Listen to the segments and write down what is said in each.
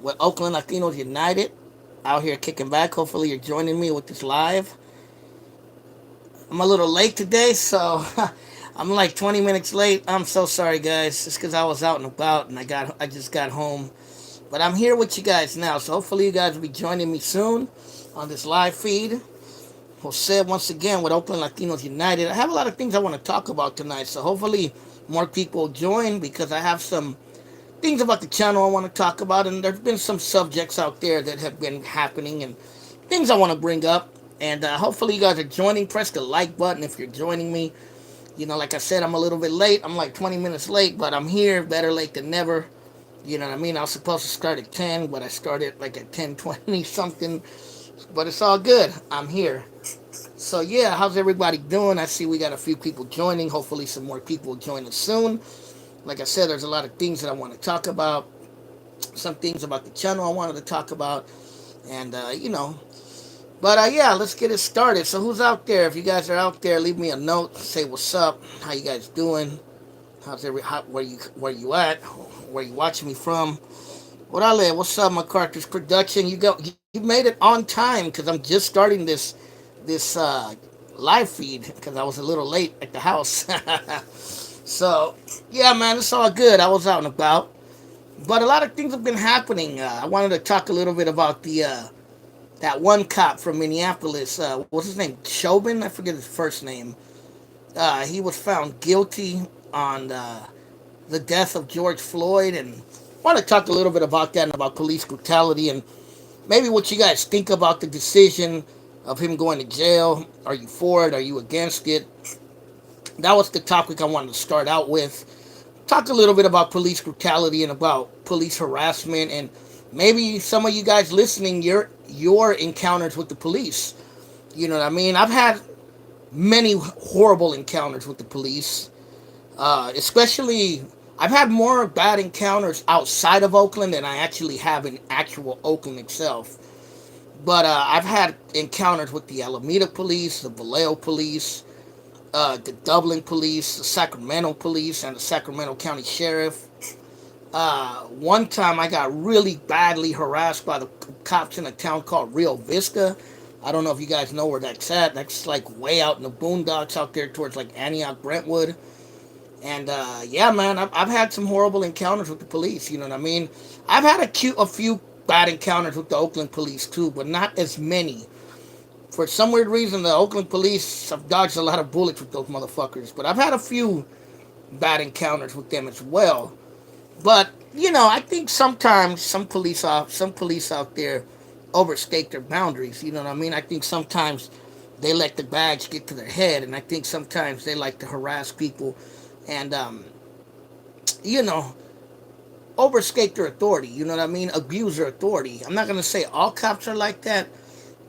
with Oakland Latinos United. Out here kicking back. Hopefully, you're joining me with this live. I'm a little late today, so I'm like 20 minutes late. I'm so sorry, guys. It's because I was out and about and I just got home. But I'm here with you guys now, so hopefully you guys will be joining me soon on this live feed. Jose once again with Oakland Latinos United. I have a lot of things I want to talk about tonight, so hopefully more people join because I have some things about the channel I want to talk about, and there's been some subjects out there that have been happening and things I want to bring up. And hopefully you guys are joining. Press the like button if you're joining me. You know, like I said, I'm a little bit late. I'm like 20 minutes late, but I'm here. Better late than never. You know what I mean? I was supposed to start at 10, but I started like at 10:20 something. But it's all good. I'm here. So yeah, how's everybody doing? I see we got a few people joining. Hopefully some more people will join us soon. Like I said, there's a lot of things that I want to talk about. Some things about the channel I wanted to talk about. And, But yeah, let's get it started. So who's out there? If you guys are out there, leave me a note. Say what's up. How you guys doing? Where you at? Where you watching me from? What I live? What's up, McCarthy's production? You made it on time because I'm just starting this live feed because I was a little late at the house. So yeah, man, it's all good. I was out and about, but a lot of things have been happening. I wanted to talk a little bit about the that one cop from Minneapolis. What's his name? Chauvin? I forget his first name. He was found guilty on the death of George Floyd, and I want to talk a little bit about that and about police brutality and maybe what you guys think about the decision of him going to jail. Are you for it? Are you against it? That was the topic I wanted to start out with. Talk a little bit about police brutality and about police harassment, and maybe some of you guys listening, your encounters with the police. You know what I mean? I've had many horrible encounters with the police. Especially, I've had more bad encounters outside of Oakland than I actually have in actual Oakland itself. But I've had encounters with the Alameda police, the Vallejo police, the Dublin police, the Sacramento police, and the Sacramento County Sheriff. One time I got really badly harassed by the cops in a town called Rio Vista. I don't know if you guys know where that's at. That's like way out in the boondocks out there towards like Antioch, Brentwood. And yeah, man, I've had some horrible encounters with the police. You know what I mean? I've had a few bad encounters with the Oakland police too, but not as many. For some weird reason, the Oakland police have dodged a lot of bullets with those motherfuckers. But I've had a few bad encounters with them as well. But I think sometimes some police out there overstate their boundaries. You know what I mean? I think sometimes they let the bags get to their head, and I think sometimes they like to harass people and you know overstate their authority. You know what I mean? Abuse their authority. I'm not gonna say all cops are like that,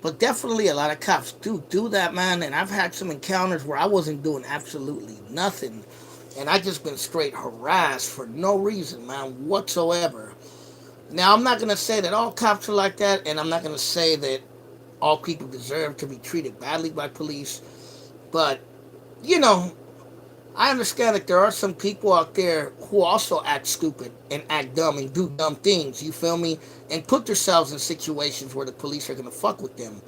but definitely a lot of cops do that, man. And I've had some encounters where I wasn't doing absolutely nothing, and I just been straight harassed for no reason, man, whatsoever. Now I'm not gonna say that all cops are like that, and I'm not gonna say that all people deserve to be treated badly by police. But you know, I understand that there are some people out there who also act stupid and act dumb and do dumb things. You feel me? And put themselves in situations where the police are gonna fuck with them.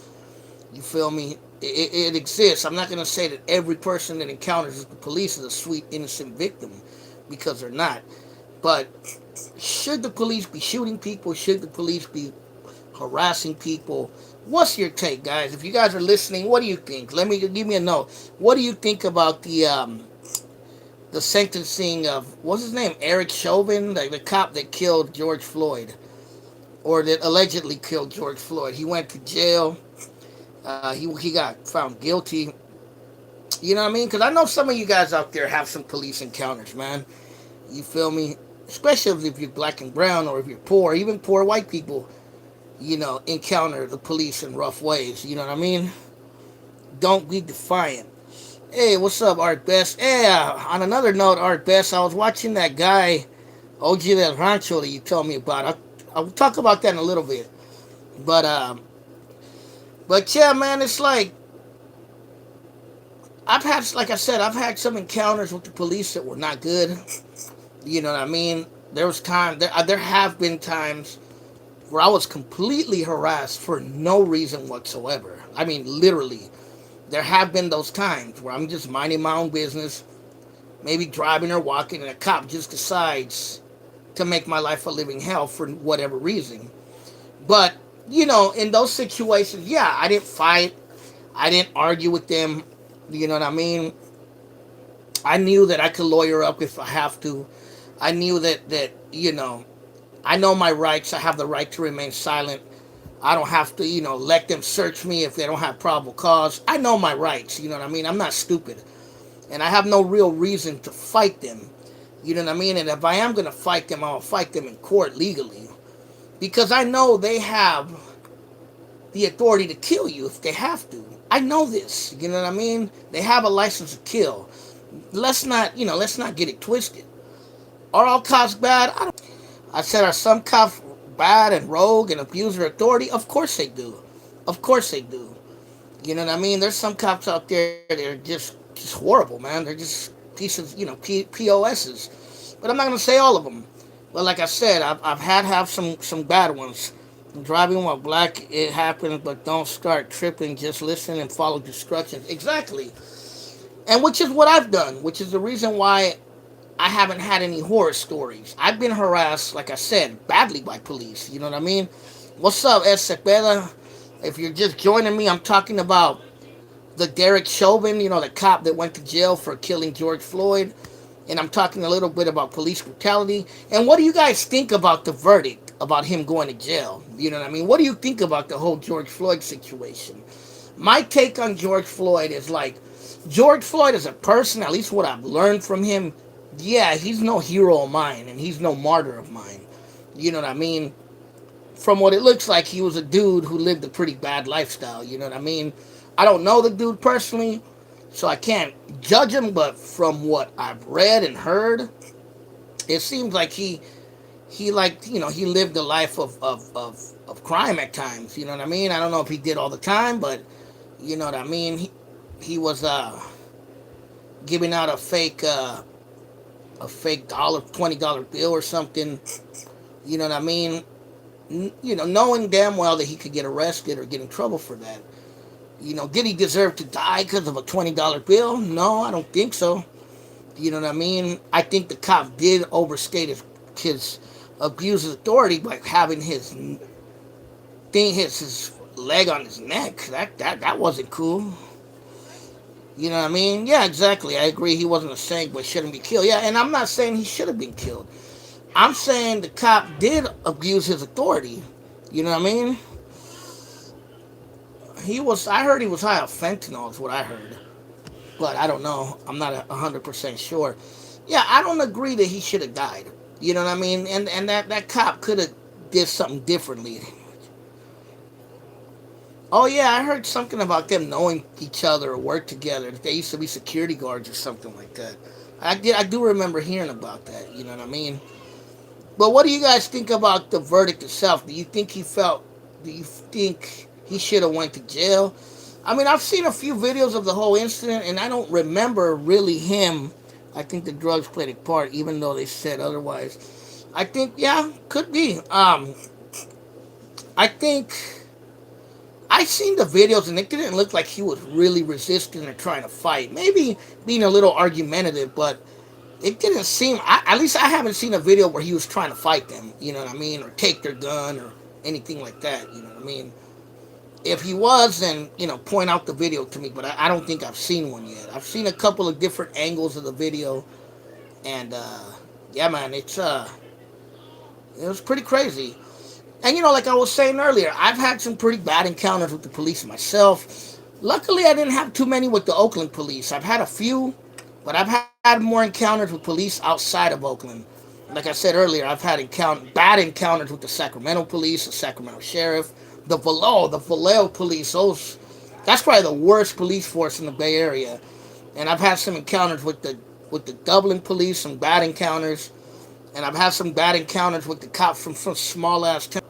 You feel me? It exists. I'm not gonna say that every person that encounters the police is a sweet innocent victim, because they're not. But should the police be shooting people? Should the police be harassing people? What's your take, guys? If you guys are listening, what do you think? Let me give me a note. What do you think about the sentencing of what's his name, Eric Chauvin, the cop that killed George Floyd, or that allegedly killed George Floyd? He went to jail. He got found guilty. You know what I mean? Because I know some of you guys out there have some police encounters, man. You feel me? Especially if you're black and brown, or if you're poor, even poor white people, encounter the police in rough ways. You know what I mean? Don't be defiant. Hey, what's up, Art Best? Hey, on another note, Art Best, I was watching that guy, OG del Rancho, that you told me about. I'll talk about that in a little bit. But, um, but yeah, man, it's like, like I said, I've had some encounters with the police that were not good. You know what I mean? There have been times where I was completely harassed for no reason whatsoever. I mean, literally, there have been those times where I'm just minding my own business, maybe driving or walking, and a cop just decides to make my life a living hell for whatever reason. But, in those situations, yeah, I didn't fight. I didn't argue with them. You know what I mean? I knew that I could lawyer up if I have to. I knew that I know my rights. I have the right to remain silent. I don't have to, let them search me if they don't have probable cause. I know my rights. You know what I mean? I'm not stupid. And I have no real reason to fight them. You know what I mean? And if I am going to fight them, I'll fight them in court legally. Because I know they have the authority to kill you if they have to. I know this. You know what I mean? They have a license to kill. Let's not get it twisted. Are all cops bad? I said, are some cops bad and rogue and abuse their authority? Of course they do. Of course they do. You know what I mean? There's some cops out there that are just horrible, man. They're just pieces, POSs. But I'm not gonna say all of them. But like I said, I've had have some bad ones. Driving while black, it happens, but don't start tripping. Just listen and follow instructions. Exactly. And which is what I've done, which is the reason why I haven't had any horror stories. I've been harassed, like I said, badly by police. You know what I mean? What's up, S. Cepeda? If you're just joining me, I'm talking about the Derek Chauvin, the cop that went to jail for killing George Floyd. And I'm talking a little bit about police brutality. And what do you guys think about the verdict about him going to jail? You know what I mean? What do you think about the whole George Floyd situation? My take on George Floyd is like, George Floyd as a person, at least what I've learned from him, yeah, he's no hero of mine and he's no martyr of mine. You know what I mean? From what it looks like, he was a dude who lived a pretty bad lifestyle. You know what I mean? I don't know the dude personally, so I can't judge him, but from what I've read and heard, it seems like he lived a life of crime at times. You know what I mean? I don't know if he did all the time, but you know what I mean? He was giving out a fake $20 bill or something. You know what I mean? Knowing damn well that he could get arrested or get in trouble for that. Did he deserve to die because of a $20 bill? No, I don't think so. You know what I mean? I think the cop did overstate his abuse of authority by having his leg on his neck. That wasn't cool. You know what I mean? Yeah, exactly. I agree. He wasn't a saint, but shouldn't be killed. Yeah, and I'm not saying he should have been killed. I'm saying the cop did abuse his authority. You know what I mean? I heard he was high on fentanyl, is what I heard. But I don't know. I'm not 100% sure. Yeah, I don't agree that he should have died. You know what I mean? And that cop could have did something differently. Oh yeah, I heard something about them knowing each other or work together. They used to be security guards or something like that. I do remember hearing about that. You know what I mean? But what do you guys think about the verdict itself? Do you think he should have went to jail? I mean, I've seen a few videos of the whole incident, and I don't remember really him. I think the drugs played a part, even though they said otherwise. I think, yeah, could be. I think I seen the videos, and it didn't look like he was really resisting or trying to fight. Maybe being a little argumentative, but it didn't seem. At least I haven't seen a video where he was trying to fight them. You know what I mean, or take their gun or anything like that. You know what I mean. If he was, then point out the video to me. But I don't think I've seen one yet. I've seen a couple of different angles of the video, and yeah, man, it was pretty crazy. And like I was saying earlier, I've had some pretty bad encounters with the police myself. Luckily, I didn't have too many with the Oakland police. I've had a few, but I've had more encounters with police outside of Oakland. Like I said earlier, I've had bad encounters with the Sacramento police, the Sacramento sheriff, the Vallejo police. That's probably the worst police force in the Bay Area. And I've had some encounters with the Dublin police, some bad encounters, and I've had some bad encounters with the cops from some small ass town.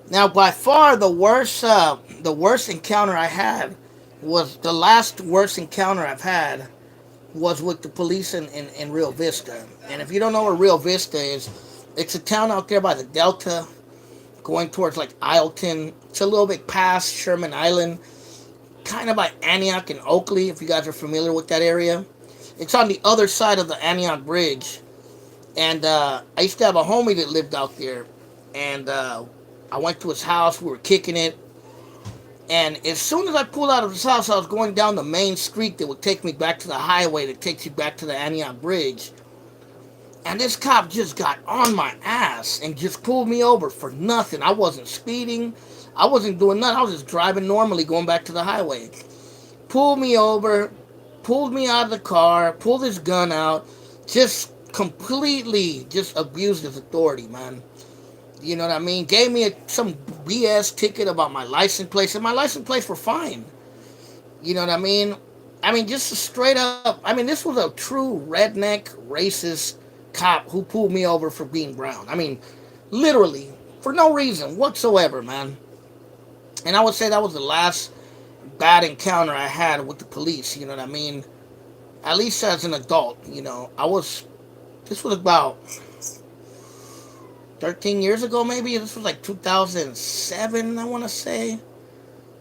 Now, by far the worst encounter I had was the last worst encounter I've had was with the police in Rio Vista. And if you don't know where Rio Vista is, It's a town out there by the Delta, going towards like Isleton. It's a little bit past Sherman Island, kind of by Antioch and Oakley, if you guys are familiar with that area. It's on the other side of the Antioch Bridge. And I used to have a homie that lived out there. And I went to his house. We were kicking it. And as soon as I pulled out of his house, I was going down the main street that would take me back to the highway that takes you back to the Antioch Bridge. And this cop just got on my ass and just pulled me over for nothing. I wasn't speeding. I wasn't doing nothing. I was just driving normally, going back to the highway. Pulled me over, pulled me out of the car, pulled his gun out, just completely just abused his authority, man. You know what I mean? Gave me some BS ticket about my license plates, and my license plates were fine. You know what I mean? I mean, just a straight up. I mean, this was a true redneck, racist cop who pulled me over for being brown. I mean, literally, for no reason whatsoever, man. And I would say that was the last bad encounter I had with the police. You know what I mean? At least as an adult, you know, this was about 13 years ago, maybe. This was like 2007, I want to say.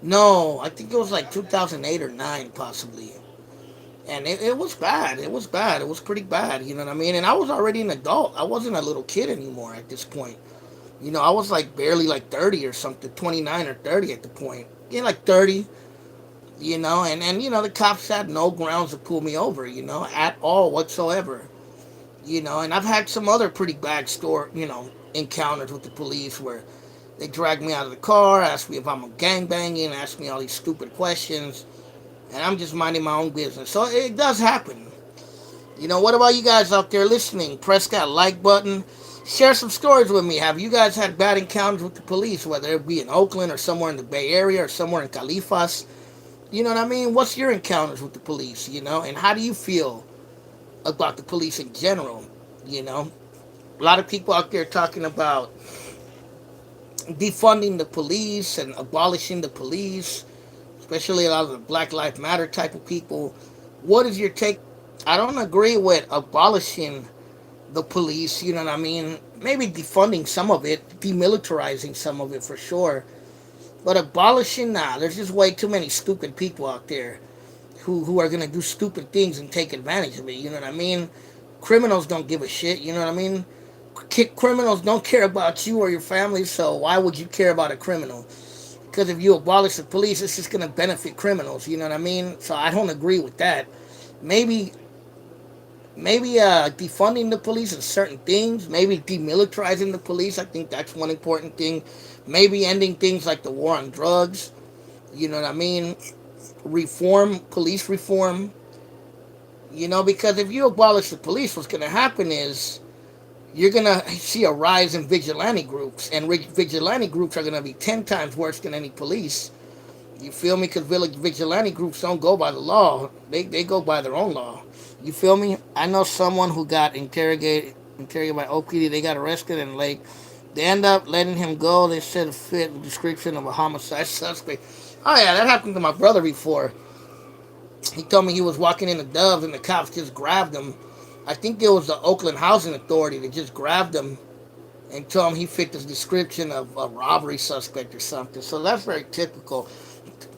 No, I think it was like 2008 or 9, possibly. And it was bad. It was bad. It was pretty bad, you know what I mean? And I was already an adult. I wasn't a little kid anymore at this point. You know, I was like barely like 30 or something, 29 or 30 at the point. Yeah, like 30, you know, and you know, the cops had no grounds to pull me over, you know, at all whatsoever. You know, and I've had some other pretty bad encounters with the police where they dragged me out of the car, asked me if I'm a gangbanging, asked me all these stupid questions, and I'm just minding my own business. So it does happen. You know, what about you guys out there listening? Press that like button. Share some stories with me. Have you guys had bad encounters with the police, whether it be in Oakland or somewhere in the Bay Area or somewhere in Califas? You know what I mean? What's your encounters with the police, you know? And how do you feel about the police in general, you know? A lot of people out there talking about defunding the police and abolishing the police, especially a lot of the Black Lives Matter type of people. What is your take? I don't agree with abolishing the police, you know what I mean? Maybe defunding some of it, demilitarizing some of it for sure. But abolishing, nah, there's just way too many stupid people out there who are gonna do stupid things and take advantage of it, you know what I mean? Criminals don't give a shit, you know what I mean? Criminals don't care about you or your family, so why would you care about a criminal? Because if you abolish the police, it's just gonna benefit criminals, you know what I mean? So I don't agree with that. Maybe defunding the police in certain things, maybe demilitarizing the police. I think that's one important thing. Maybe ending things like the war on drugs. You know what I mean? Reform, police reform. You know, because if you abolish the police, what's going to happen is you're going to see a rise in vigilante groups, and vigilante groups are going to be 10 times worse than any police. You feel me? Because vigilante groups don't go by the law. They go by their own law. You feel me? I know someone who got interrogated by OPD. They got arrested and like they end up letting him go. They said it fit the description of a homicide suspect. Oh yeah, that happened to my brother before. He told me he was walking in the Doves and the cops just grabbed him. I think it was the Oakland Housing Authority that just grabbed him and told him he fit the description of a robbery suspect or something. So that's very typical.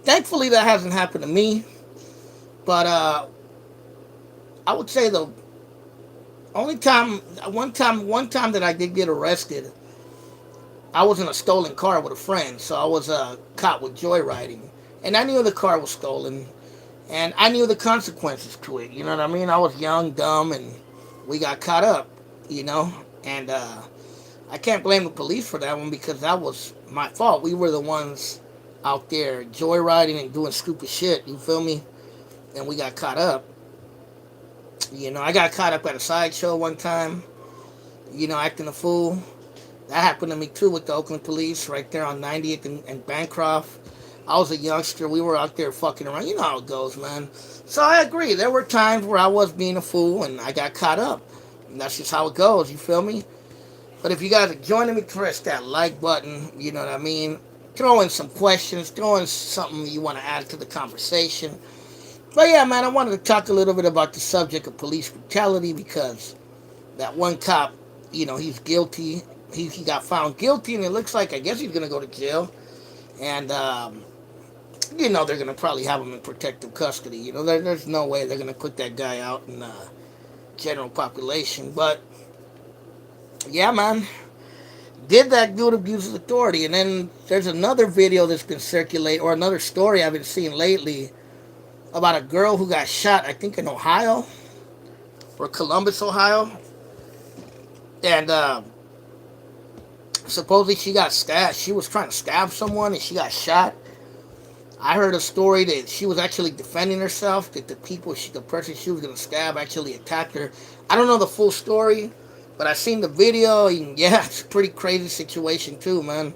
Thankfully, that hasn't happened to me. But I would say the only time, one time that I did get arrested, I was in a stolen car with a friend. So I was caught with joyriding, and I knew the car was stolen, and I knew the consequences to it. You know what I mean? I was young, dumb, and we got caught up. You know, and I can't blame the police for that one because that was my fault. We were the ones out there joyriding and doing stupid shit. You feel me? And we got caught up. You know, I got caught up at a sideshow one time, you know, acting a fool. That happened to me too with the Oakland police right there on 90th and Bancroft. I was a youngster. We were out there fucking around. You know how it goes, man. So I agree. There were times where I was being a fool and I got caught up. And that's just how it goes. You feel me? But if you guys are joining me, press that like button. You know what I mean? Throw in some questions. Throw in something you want to add to the conversation. But yeah, man, I wanted to talk a little bit about the subject of police brutality because that one cop He's guilty. He got found guilty, and it looks like I guess he's gonna go to jail. And they're gonna probably have him in protective custody. There's no way they're gonna put that guy out in general population. But yeah, man, did that dude abuse his authority? And then there's another video that's been circulating, or another story I've been seeing lately about a girl who got shot. I think in Ohio or Columbus, Ohio, and supposedly she got stabbed. She was trying to stab someone and she got shot. I heard a story that she was actually defending herself. That the person she was gonna stab actually attacked her. I don't know the full story, but I seen the video. And yeah, it's a pretty crazy situation too, man.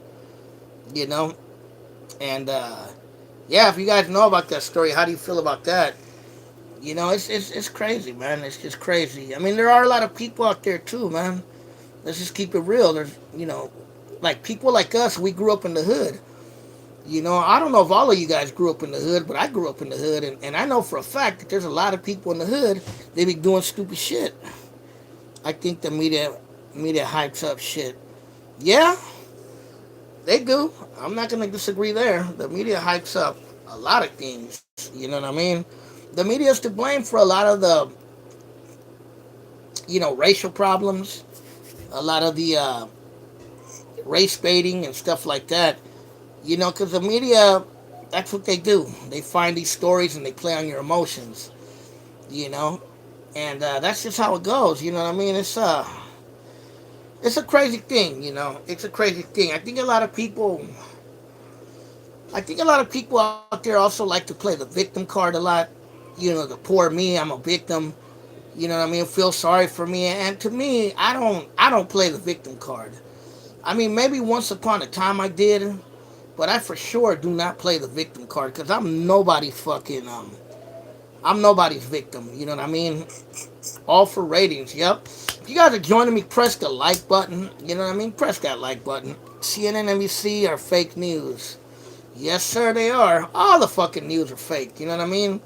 You know, and yeah, if you guys know about that story, how do you feel about that? It's crazy, man. It's just crazy. I mean, there are a lot of people out there too, man. Let's just keep it real. There's, like people like us. We grew up in the hood. I don't know if all of you guys grew up in the hood, but I grew up in the hood, and I know for a fact that there's a lot of people in the hood, they be doing stupid shit. I think the media hypes up shit. Yeah, they do. I'm not gonna disagree there. The media hypes up a lot of things. You know what I mean? The media is to blame for a lot of the racial problems, a lot of the race baiting and stuff like that. Because the media, that's what they do. They find these stories and they play on your emotions, you know, and that's just how it goes. You know what I mean? It's a crazy thing. It's a crazy thing. I think a lot of people out there also like to play the victim card a lot. The poor me, I'm a victim. You know what I mean? Feel sorry for me, and to me, I don't play the victim card. I mean, maybe once upon a time I did, but I for sure do not play the victim card because I'm nobody's victim. You know what I mean? All for ratings. Yep. If you guys are joining me, press the like button. You know what I mean? Press that like button. CNN, NBC are fake news. Yes, sir, they are. All the fucking news are fake. You know what I mean?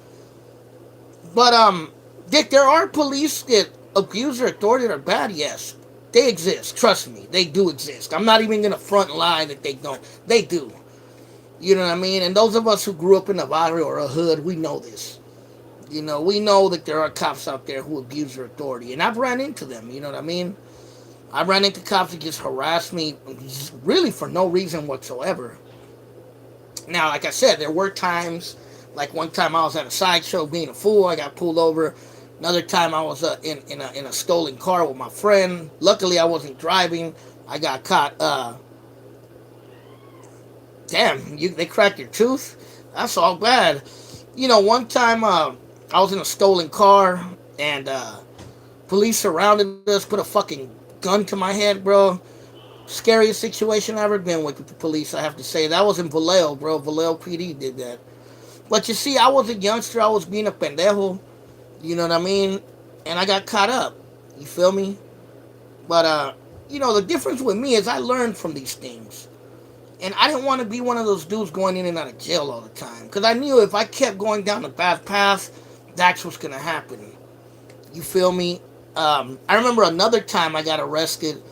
But Dick, there are police that abuse their authority that are bad. Yes, they exist. Trust me, they do exist. I'm not even gonna front lie that they don't. They do. You know what I mean? And those of us who grew up in a barrio or a hood, we know this. We know that there are cops out there who abuse their authority, and I've ran into them. You know what I mean? I've ran into cops that just harass me, really for no reason whatsoever. Now, like I said, there were times, like one time I was at a sideshow being a fool, I got pulled over. Another time I was in a stolen car with my friend. Luckily, I wasn't driving. I got caught. Damn, they cracked your tooth? That's all bad. One time I was in a stolen car and police surrounded us, put a fucking gun to my head, bro. Scariest situation I've ever been with the police, I have to say. That was in Vallejo, bro. Vallejo PD did that. But you see, I was a youngster. I was being a pendejo. You know what I mean? And I got caught up. You feel me? But, the difference with me is I learned from these things. And I didn't want to be one of those dudes going in and out of jail all the time. Because I knew if I kept going down the bad path, that's what's going to happen. You feel me? I remember another time I got arrested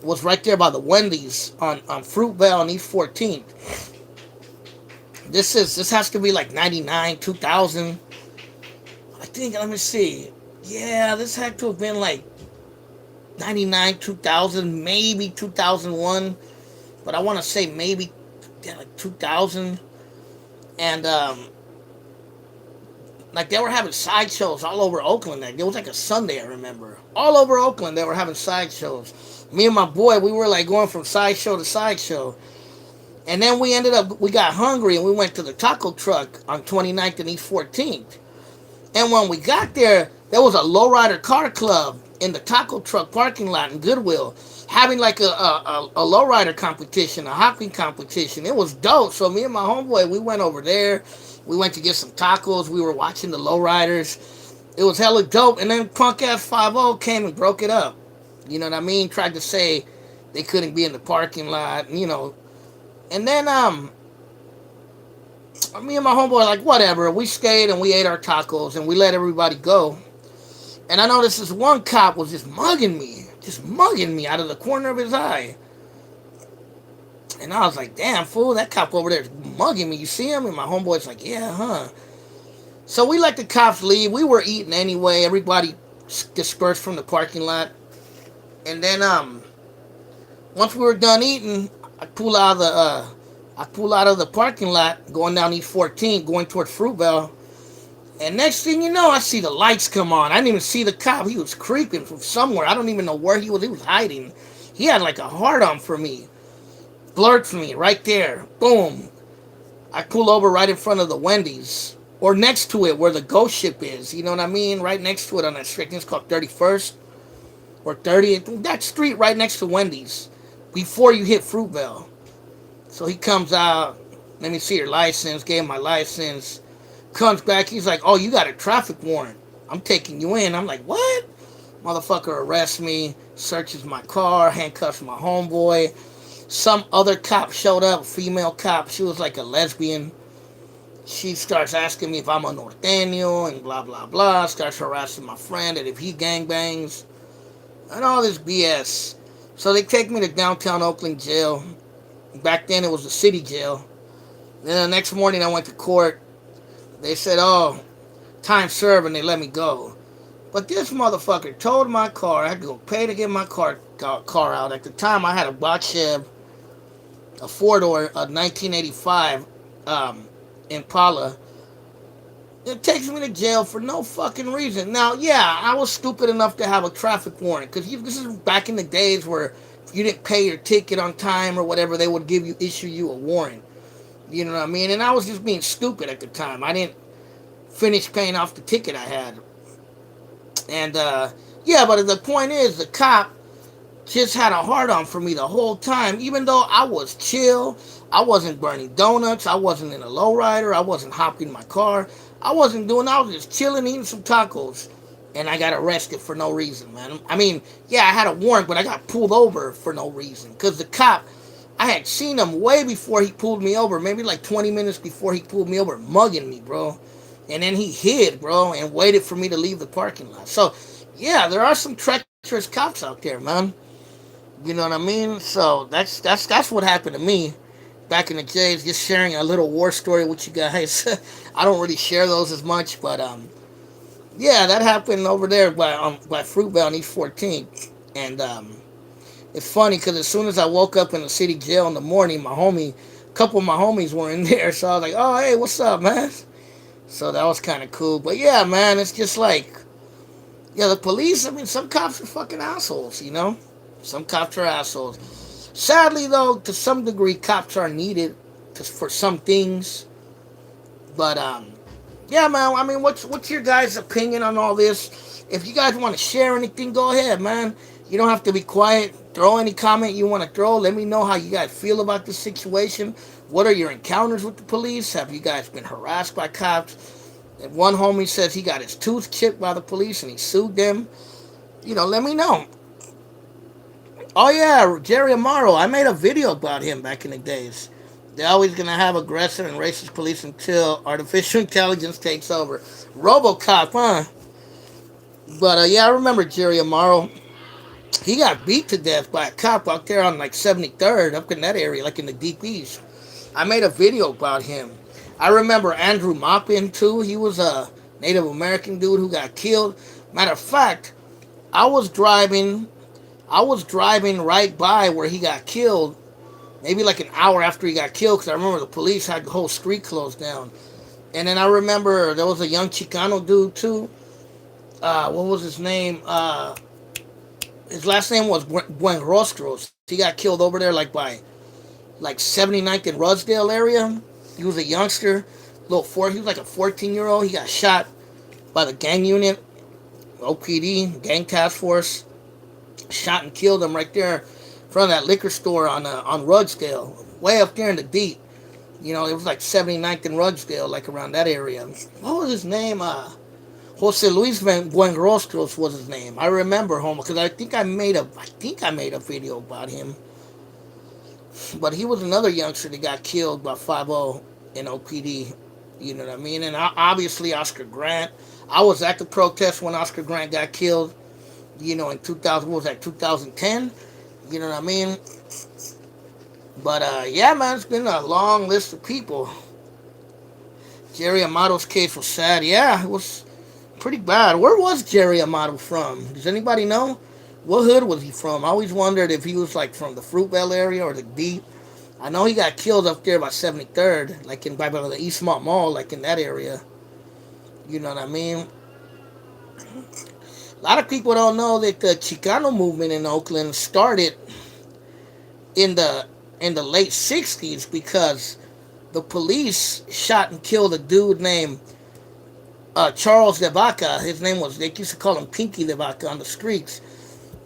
was right there by the Wendy's on Fruitvale and East 14th. This has to be like 99, 2000. I think, let me see. Yeah, this had to have been like 99, 2000, maybe 2001. But I want to say maybe like 2000. And, like they were having sideshows all over Oakland. Like, it was like a Sunday, I remember. All over Oakland, they were having sideshows. Me and my boy, we were like going from sideshow to sideshow. And then we got hungry and we went to the taco truck on 29th and East 14th. And when we got there was a lowrider car club in the taco truck parking lot in Goodwill having like a lowrider competition, a hopping competition. It was dope. So me and my homeboy, we went over there. We went to get some tacos. We were watching the lowriders. It was hella dope. And then punk ass 5 came and broke it up. You know what I mean? Tried to say they couldn't be in the parking lot, And then me and my homeboy like whatever. We stayed and we ate our tacos and we let everybody go. And I noticed this one cop was just mugging me. just mugging me out of the corner of his eye. And I was like, damn, fool, that cop over there is mugging me. You see him? And my homeboy's like, yeah, huh? So we let the cops leave. We were eating anyway. Everybody dispersed from the parking lot. And then once we were done eating, I pull out of the parking lot, going down East 14, going towards Fruitvale. And next thing you know, I see the lights come on. I didn't even see the cop. He was creeping from somewhere. I don't even know where he was. He was hiding. He had like a hard on for me. Blurred for me right there. Boom. I pull over right in front of the Wendy's. Or next to it where the ghost ship is. You know what I mean? Right next to it on that street. I think it's called 31st or 30th. That street right next to Wendy's. Before you hit Fruitvale. So he comes out. Let me see your license. Gave him my license. Comes back. He's like, oh, you got a traffic warrant. I'm taking you in. I'm like, what? Motherfucker arrests me. Searches my car. Handcuffs my homeboy. Some other cop showed up. Female cop. She was like a lesbian. She starts asking me if I'm a norteño and blah, blah, blah. Starts harassing my friend that if he gangbangs. And all this BS. So they take me to downtown Oakland jail. Back then it was the city jail. Then the next morning I went to court. They said, oh, time served, and they let me go. But this motherfucker towed my car. I had to go pay to get my car out. At the time I had a Box Chev, a four-door, a 1985 Impala. It takes me to jail for no fucking reason. Now, yeah, I was stupid enough to have a traffic warrant. Because this is back in the days where if you didn't pay your ticket on time or whatever, they would issue you a warrant. You know what I mean? And I was just being stupid at the time. I didn't finish paying off the ticket I had. And, yeah, but the point is, the cop just had a hard on for me the whole time. Even though I was chill, I wasn't burning donuts, I wasn't in a lowrider, I wasn't hopping my car. I was just chilling, eating some tacos. And I got arrested for no reason, man. I mean, yeah, I had a warrant, but I got pulled over for no reason. Because the cop, I had seen him way before he pulled me over. Maybe like 20 minutes before he pulled me over, mugging me, bro. And then he hid, bro, and waited for me to leave the parking lot. So, yeah, there are some treacherous cops out there, man. You know what I mean? So that's what happened to me back in the days. Just sharing a little war story with you guys. I don't really share those as much, but yeah, that happened over there by Fruitvale on East 14th. And it's funny because as soon as I woke up in the city jail in the morning, a couple of my homies were in there. So I was like, oh, hey, what's up, man? So that was kind of cool. But yeah, man, it's just like, yeah, the police, I mean, some cops are fucking assholes, you know? Some cops are assholes. Sadly, though, to some degree, cops are needed for some things. But, yeah, man, I mean, what's your guys' opinion on all this? If you guys want to share anything, go ahead, man. You don't have to be quiet. Throw any comment you want to throw. Let me know how you guys feel about this situation. What are your encounters with the police? Have you guys been harassed by cops? And one homie says he got his tooth chipped by the police and he sued them. You know, let me know. Oh, yeah, Jerry Amaro. I made a video about him back in the days. They're always going to have aggressive and racist police until artificial intelligence takes over. RoboCop, huh? But, yeah, I remember Jerry Amaro. He got beat to death by a cop out there on, like, 73rd, up in that area, like in the Deep East. I made a video about him. I remember Andrew Maupin, too. He was a Native American dude who got killed. Matter of fact, I was driving right by where he got killed, maybe like an hour after he got killed, because I remember the police had the whole street closed down. And then I remember there was a young Chicano dude, too. What was his name? His last name was Buenrostros. He got killed over there, like, by, like, 79th and Rudsdale area. He was a youngster, he was like a 14-year-old. He got shot by the gang unit, OPD, gang task force. Shot and killed him right there in front of that liquor store on Rudsdale, way up there in the deep. You know, it was like 79th and Rudsdale, like around that area. What was his name? Jose Luis Buenrostros was his name. I remember him because I think I made a video about him. But he was another youngster that got killed by 5-0 in OPD. You know what I mean? And obviously Oscar Grant. I was at the protest when Oscar Grant got killed. In 2000, what was that, 2010? You know what I mean? But yeah, man, it's been a long list of people. Jerry Amato's case was sad. Yeah, it was pretty bad. Where was Jerry Amato from? Does anybody know? What hood was he from? I always wondered if he was like from the Fruitvale area or the Deep. I know he got killed up there by 73rd, like by the Eastmont Mall, like in that area. You know what I mean? A lot of people don't know that the Chicano movement in Oakland started in the late 60s because the police shot and killed a dude named Charles de Vaca. His name was, they used to call him Pinky de Vaca on the streets.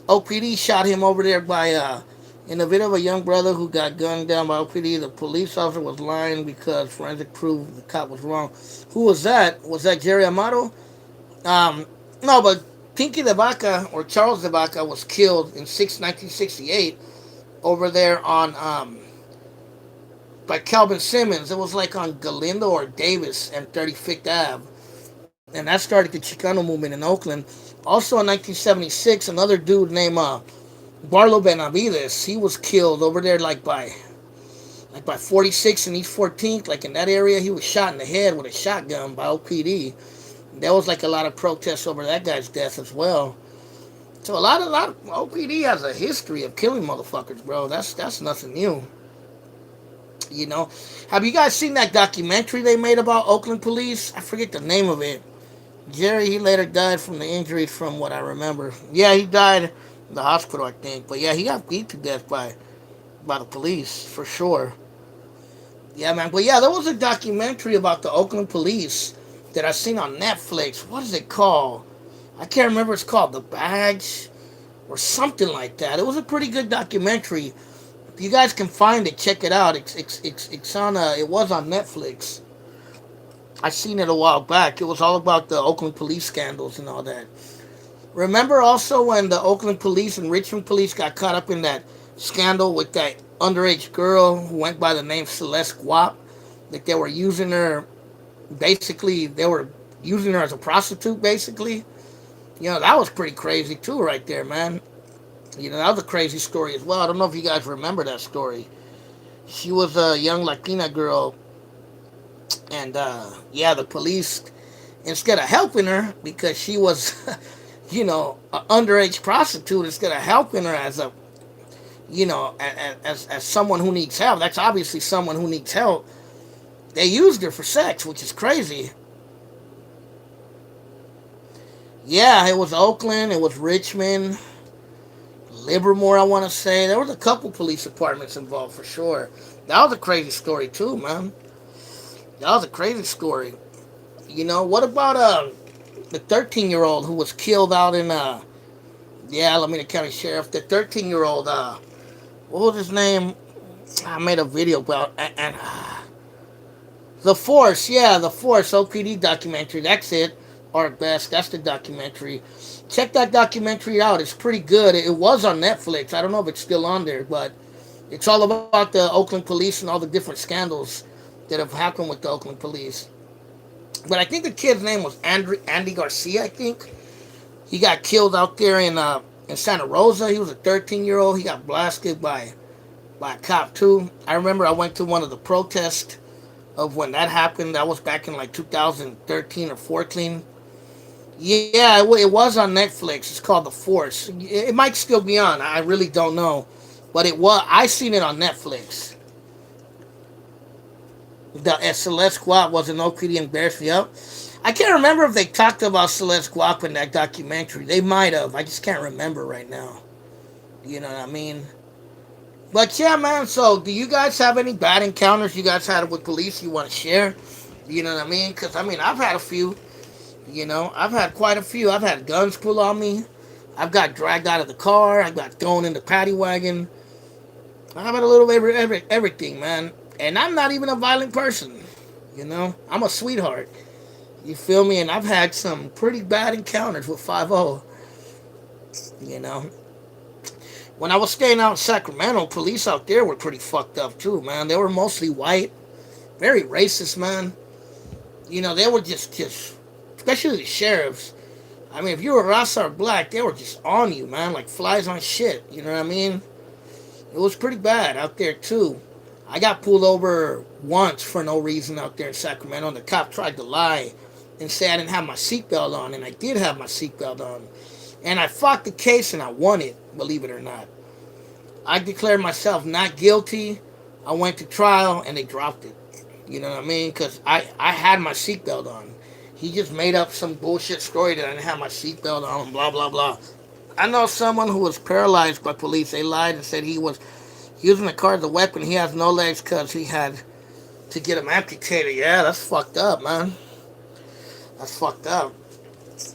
OPD shot him over there by, in a video of a young brother who got gunned down by OPD. The police officer was lying because forensic proved the cop was wrong. Who was that? Was that Jerry Amato? Um, no, but Pinky de Vaca, or Charles de Vaca, was killed in 1968 over there on, by Calvin Simmons. It was like on Galindo or Davis and 35th Ave. And that started the Chicano movement in Oakland. Also in 1976, another dude named Barlow Benavides, he was killed over there like by 46 and East 14th, like in that area. He was shot in the head with a shotgun by OPD. There was like a lot of protests over that guy's death as well. So a lot of OPD has a history of killing motherfuckers, bro. That's nothing new. You know, have you guys seen that documentary they made about Oakland police? I forget the name of it. Jerry, he later died from the injuries, from what I remember. Yeah, he died in the hospital, I think. But yeah, he got beat to death by the police for sure. Yeah, man. But yeah, there was a documentary about the Oakland police that I seen on Netflix. What is it called? I can't remember. It's called The Badge or something like that. It was a pretty good documentary. If you guys can find it, check it out. It's on. It was on Netflix. I seen it a while back. It was all about the Oakland police scandals and all that. Remember also when the Oakland police and Richmond police got caught up in that scandal with that underage girl who went by the name Celeste Guap? That they were using her, basically, they were using her as a prostitute, basically. That was pretty crazy too, right there, man. That was a crazy story as well. I don't know if you guys remember that story. She was a young Latina girl, and yeah, the police, instead of helping her because she was, an underage prostitute, instead of helping her as a, as someone who needs help, that's obviously someone who needs help, they used her for sex, which is crazy. Yeah, it was Oakland, it was Richmond, Livermore, I want to say. There was a couple police departments involved for sure. That was a crazy story too, man. That was a crazy story. What about the 13-year-old who was killed out in Alameda County Sheriff? The 13-year-old, what was his name? I made a video about, and The Force, yeah, The Force OPD documentary. That's it. Art Best. That's the documentary. Check that documentary out. It's pretty good. It was on Netflix. I don't know if it's still on there, but it's all about the Oakland police and all the different scandals that have happened with the Oakland police. But I think the kid's name was Andy Garcia, I think. He got killed out there in Santa Rosa. He was a 13-year-old. He got blasted by a cop, too. I remember I went to one of the protests of when that happened. That was back in like 2013 or 14. Yeah, it was on Netflix. It's called The Force. It might still be on. I really don't know. But it was. I seen it on Netflix. The Celeste Guap was an OPD embarrassment. Yep. I can't remember if they talked about Celeste Guap in that documentary. They might have. I just can't remember right now. You know what I mean? But yeah, man. So, do you guys have any bad encounters you guys had with police you want to share? You know what I mean? Because I've had a few. I've had quite a few. I've had guns pulled on me. I've got dragged out of the car. I got thrown in the paddy wagon. I've had a little bit of everything, man. And I'm not even a violent person. I'm a sweetheart. You feel me? And I've had some pretty bad encounters with 5-0. When I was staying out in Sacramento, police out there were pretty fucked up too, man. They were mostly white. Very racist, man. They were just especially the sheriffs. I mean, if you were Rasa or black, they were just on you, man, like flies on shit. You know what I mean? It was pretty bad out there too. I got pulled over once for no reason out there in Sacramento, and the cop tried to lie and say I didn't have my seatbelt on, and I did have my seatbelt on. And I fought the case and I won it, believe it or not. I declared myself not guilty. I went to trial and they dropped it. You know what I mean? Because I had my seatbelt on. He just made up some bullshit story that I didn't have my seatbelt on, blah, blah, blah. I know someone who was paralyzed by police. They lied and said he was using the car as a weapon. He has no legs because he had to get him amputated. Yeah, that's fucked up, man. That's fucked up.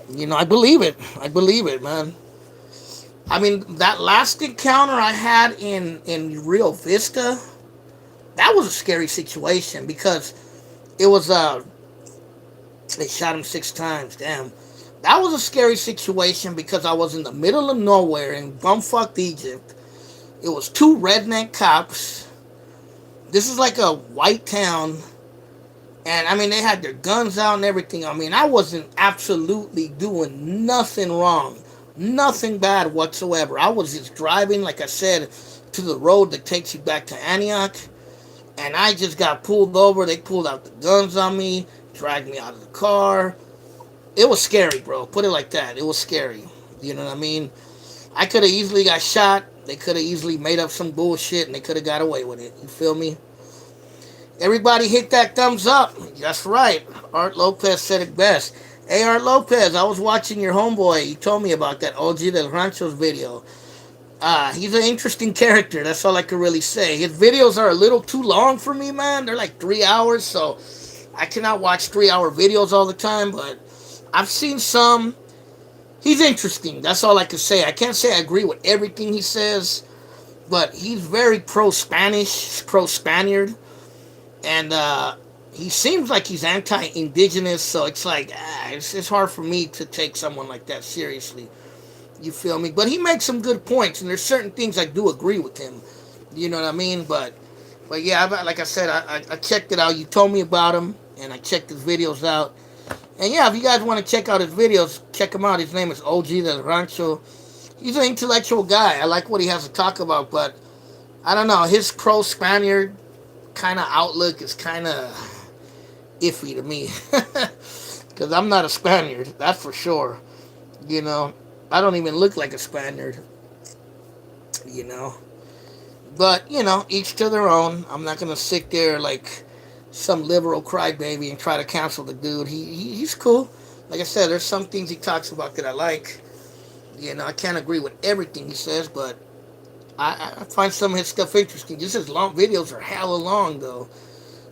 You know, I believe it. I believe it, man. I mean, that last encounter I had in Rio Vista, that was a scary situation because it was they shot him 6 times. Damn, that was a scary situation because I was in the middle of nowhere in bumfucked Egypt. It was two redneck cops. This is like a white town. And I mean, they had their guns out and everything. I mean, I wasn't absolutely doing nothing wrong, nothing bad whatsoever. I was just driving, like I said, to the road that takes you back to Antioch. And I just got pulled over. They pulled out the guns on me, dragged me out of the car. It was scary, bro. Put it like that. It was scary. You know what I mean? I could have easily got shot. They could have easily made up some bullshit and they could have got away with it. You feel me? Everybody hit that thumbs up. That's right. Art Lopez said it best. Hey, Art Lopez, I was watching your homeboy. You told me about that OG del Rancho's video. He's an interesting character. That's all I can really say. His videos are a little too long for me, man. They're like 3 hours, so I cannot watch 3-hour videos all the time, but I've seen some. He's interesting. That's all I can say. I can't say I agree with everything he says, but he's very pro-Spanish, pro-Spaniard. And he seems like he's anti-indigenous, so it's like, it's hard for me to take someone like that seriously. You feel me? But he makes some good points, and there's certain things I do agree with him. You know what I mean? But yeah, like I said, I checked it out. You told me about him, and I checked his videos out. And yeah, if you guys want to check out his videos, check him out. His name is OG del Rancho. He's an intellectual guy. I like what he has to talk about, but I don't know. His pro-Spaniard kind of outlook is kind of iffy to me. Because I'm not a Spaniard, that's for sure. You know, I don't even look like a Spaniard. You know. But, you know, each to their own. I'm not going to sit there like some liberal crybaby and try to cancel the dude. He's cool. Like I said, there's some things he talks about that I like. You know, I can't agree with everything he says, but I find some of his stuff interesting. Just his long videos are hella long, though.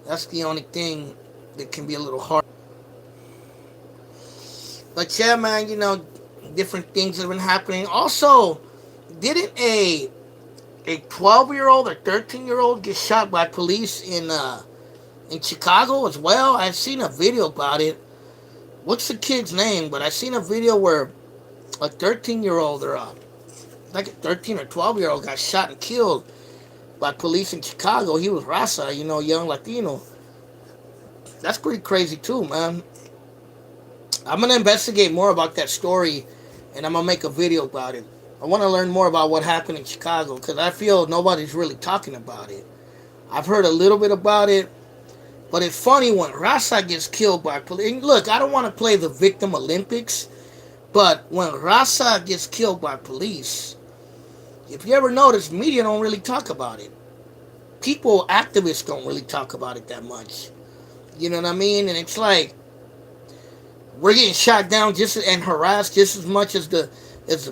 That's the only thing that can be a little hard. But yeah, man, you know, different things have been happening. Also, didn't a 12-year-old or 13-year-old get shot by police in Chicago as well? I've seen a video about it. What's the kid's name? But I've seen a video where a 13-year-old or like a 13 or 12-year-old got shot and killed by police in Chicago. He was Raza, you know, young Latino. That's pretty crazy too, man. I'm going to investigate more about that story, and I'm going to make a video about it. I want to learn more about what happened in Chicago, because I feel nobody's really talking about it. I've heard a little bit about it, but it's funny when Raza gets killed by police. Look, I don't want to play the victim Olympics, but when Raza gets killed by police, if you ever notice, media don't really talk about it. People, activists don't really talk about it that much. You know what I mean? And it's like, we're getting shot down and harassed just as much as the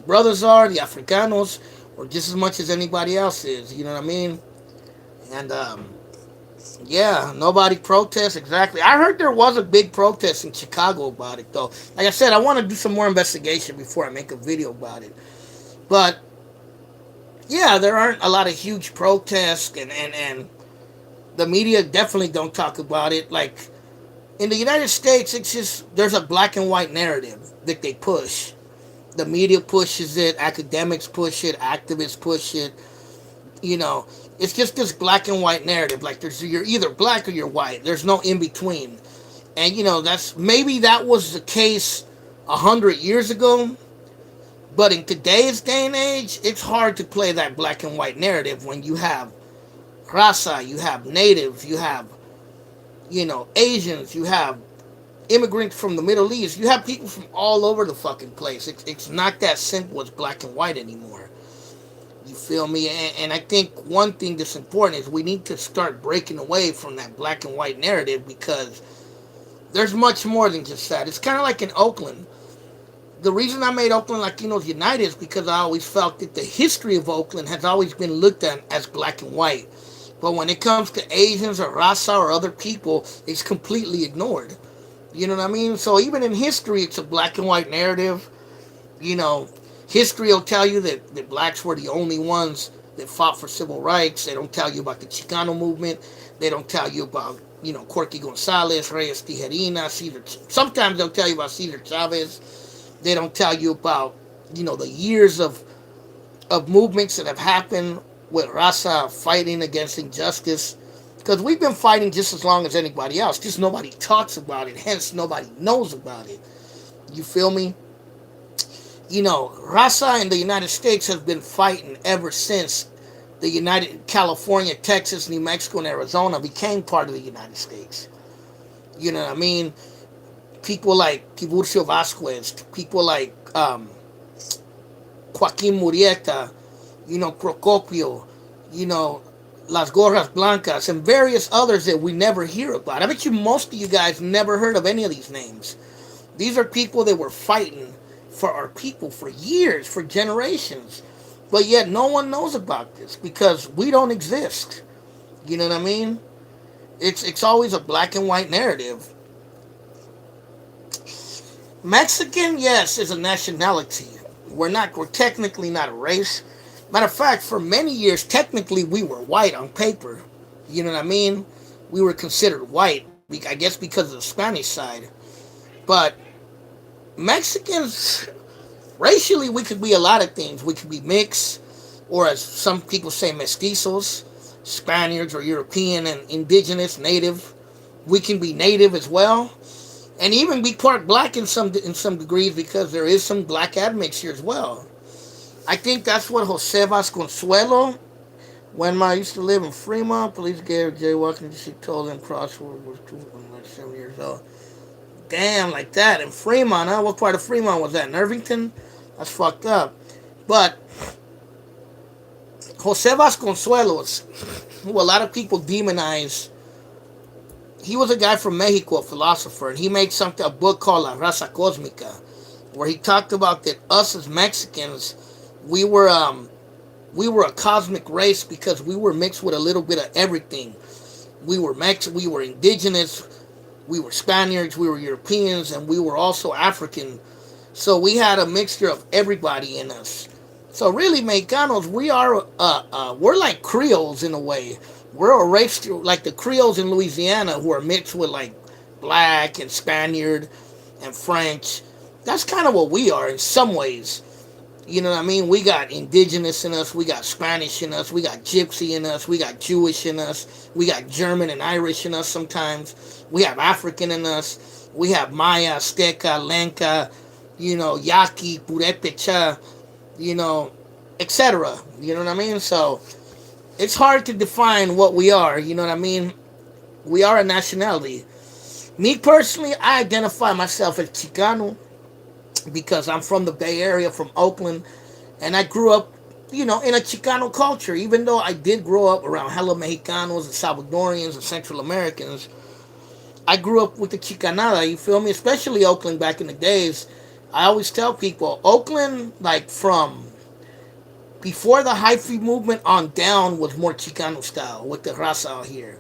brothers are, the Africanos, or just as much as anybody else is. You know what I mean? And yeah, nobody protests. Exactly. I heard there was a big protest in Chicago about it, though. Like I said, I want to do some more investigation before I make a video about it. But yeah, there aren't a lot of huge protests, and the media definitely don't talk about it. Like, in the United States, it's just, there's a black and white narrative that they push. The media pushes it, academics push it, activists push it. You know, it's just this black and white narrative. Like, you're either black or you're white. There's no in between. And, you know, maybe that was the case 100 years ago. But in today's day and age, it's hard to play that black and white narrative when you have raza, you have natives, you have, Asians, you have immigrants from the Middle East, you have people from all over the fucking place. It's not that simple as black and white anymore. You feel me? And I think one thing that's important is we need to start breaking away from that black and white narrative, because there's much more than just that. It's kind of like in Oakland. The reason I made Oakland Latinos United is because I always felt that the history of Oakland has always been looked at as black and white. But when it comes to Asians or Raza or other people, it's completely ignored. You know what I mean? So even in history, it's a black and white narrative. You know, history will tell you that blacks were the only ones that fought for civil rights. They don't tell you about the Chicano movement. They don't tell you about, Corky Gonzalez, Reyes Tijerina, Cesar. Sometimes they'll tell you about Cesar Chavez. They don't tell you about, the years of movements that have happened with Raza fighting against injustice. Because we've been fighting just as long as anybody else. Just nobody talks about it. Hence, nobody knows about it. You feel me? Raza in the United States has been fighting ever since the United California, Texas, New Mexico, and Arizona became part of the United States. You know what I mean? People like Tiburcio Vasquez, people like Joaquin Murrieta, Procopio, Las Gorras Blancas, and various others that we never hear about. I bet you most of you guys never heard of any of these names. These are people that were fighting for our people for years, for generations. But yet no one knows about this because we don't exist. You know what I mean? It's always a black and white narrative. Mexican, yes, is a nationality. We're technically not a race. Matter of fact, for many years, technically we were white on paper. You know what I mean? We were considered white, I guess because of the Spanish side. But Mexicans, racially, we could be a lot of things. We could be mixed, or as some people say, mestizos, Spaniards or European and indigenous, native. We can be native as well, and even be part black in some degrees because there is some black admixture as well. I think that's what Jose Vasconcelos, when I used to live in Fremont, police gave jaywalking. She told him Crossword was 7 years old. Damn, like that in Fremont, huh? What part of Fremont was that? In Irvington? That's fucked up. But Jose Vasconcelos, who a lot of people demonize, he was a guy from Mexico, a philosopher, and he made a book called La Raza Cósmica, where he talked about that us as Mexicans, we were a cosmic race because we were mixed with a little bit of everything. We were we were indigenous, we were Spaniards, we were Europeans, and we were also African. So we had a mixture of everybody in us. So really, Mexicanos, we're like Creoles in a way. We're a race like the Creoles in Louisiana, who are mixed with like black and Spaniard and French. That's kind of what we are in some ways. You know what I mean? We got indigenous in us, we got Spanish in us, we got gypsy in us, we got Jewish in us, we got German and Irish in us sometimes, we have African in us, we have Maya, Azteca, Lenca, Yaqui, Purepecha, etc. You know what I mean? So it's hard to define what we are, you know what I mean? We are a nationality. Me personally, I identify myself as Chicano because I'm from the Bay Area, from Oakland, and I grew up, in a Chicano culture. Even though I did grow up around hella Mexicanos and Salvadorians and Central Americans, I grew up with the Chicanada, you feel me? Especially Oakland back in the days. I always tell people, Oakland, like from before the hyphy movement on down, was more Chicano style with the raza out here.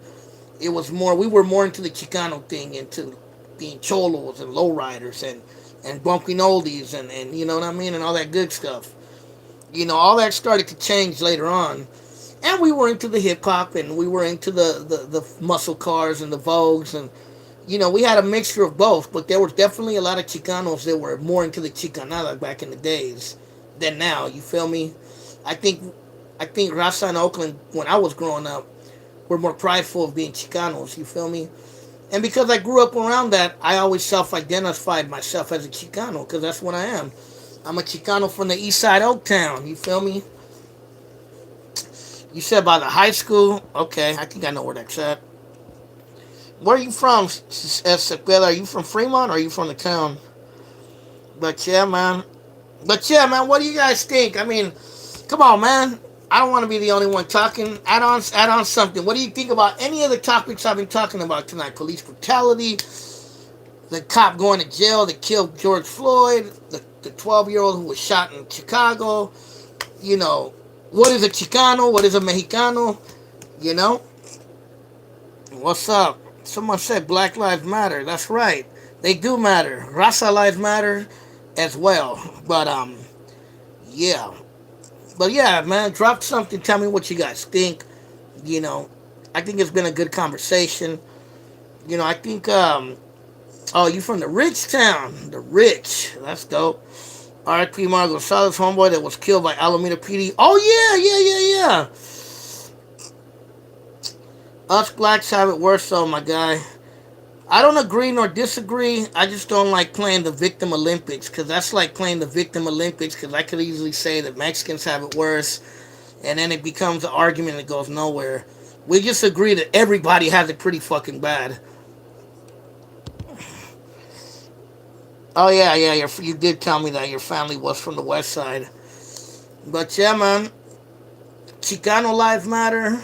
It was more, we were more into the Chicano thing, into being cholos and lowriders and bumping oldies and you know what I mean, and all that good stuff. All that started to change later on. And we were into the hip hop and we were into the muscle cars and the Vogues and we had a mixture of both, but there was definitely a lot of Chicanos that were more into the Chicanada back in the days than now, you feel me? I think Raza in Oakland when I was growing up were more prideful of being Chicanos, you feel me? And because I grew up around that, I always self-identified myself as a Chicano because that's what I am. I'm a Chicano from the east side Oaktown. You feel me? You said by the high school. Okay, I think I know where that's at. Where are you from, Sequela? Are you from Fremont or are you from the town? But yeah, man. But yeah, man. What do you guys think? I mean, come on, man. I don't want to be the only one talking. Add on something. What do you think about any of the topics I've been talking about tonight? Police brutality, the cop going to jail that killed George Floyd, the 12-year-old who was shot in Chicago. You know, what is a Chicano? What is a Mexicano? You know, what's up? Someone said Black Lives Matter. That's right. They do matter. Raza lives matter as well. But yeah. But yeah, man, drop something. Tell me what you guys think. You know, I think it's been a good conversation. You know, I think oh, you from the rich town. The rich. That's dope. R.I.P. Mario Gonzalez, homeboy that was killed by Alameda PD. Oh yeah. Us blacks have it worse though, my guy. I don't agree nor disagree. I just don't like playing the victim Olympics because that's like playing the victim Olympics because I could easily say that Mexicans have it worse and then it becomes an argument that goes nowhere. We just agree that everybody has it pretty fucking bad. Oh yeah. You did tell me that your family was from the west side. But yeah, man. Chicano lives matter.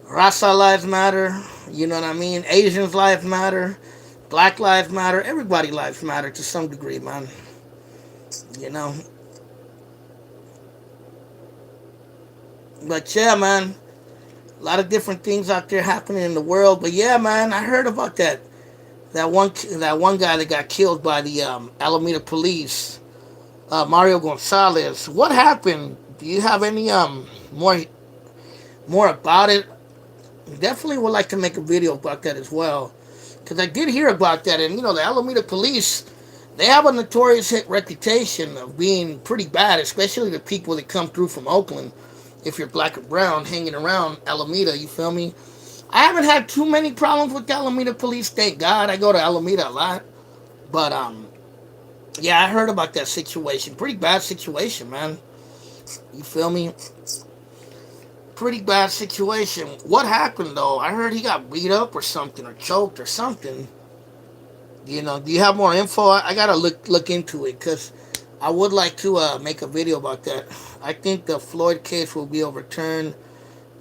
Raza lives matter. You know what I mean? Asians lives matter. Black lives matter. Everybody lives matter to some degree, man. You know. But yeah, man. A lot of different things out there happening in the world. But yeah, man, I heard about that one guy that got killed by the Alameda police, Mario Gonzalez. What happened? Do you have any more about it? Definitely would like to make a video about that as well, because I did hear about that. And you know, the Alameda police, they have a notorious reputation of being pretty bad, especially the people that come through from Oakland. If you're black or brown, hanging around Alameda, you feel me? I haven't had too many problems with the Alameda police, thank God. I go to Alameda a lot. But yeah, I heard about that situation. Pretty bad situation, man. You feel me? Pretty bad situation. What happened though? I heard he got beat up or something, or choked or something. You know, do you have more info? I gotta look into it because I would like to make a video about that. I think the Floyd case will be overturned.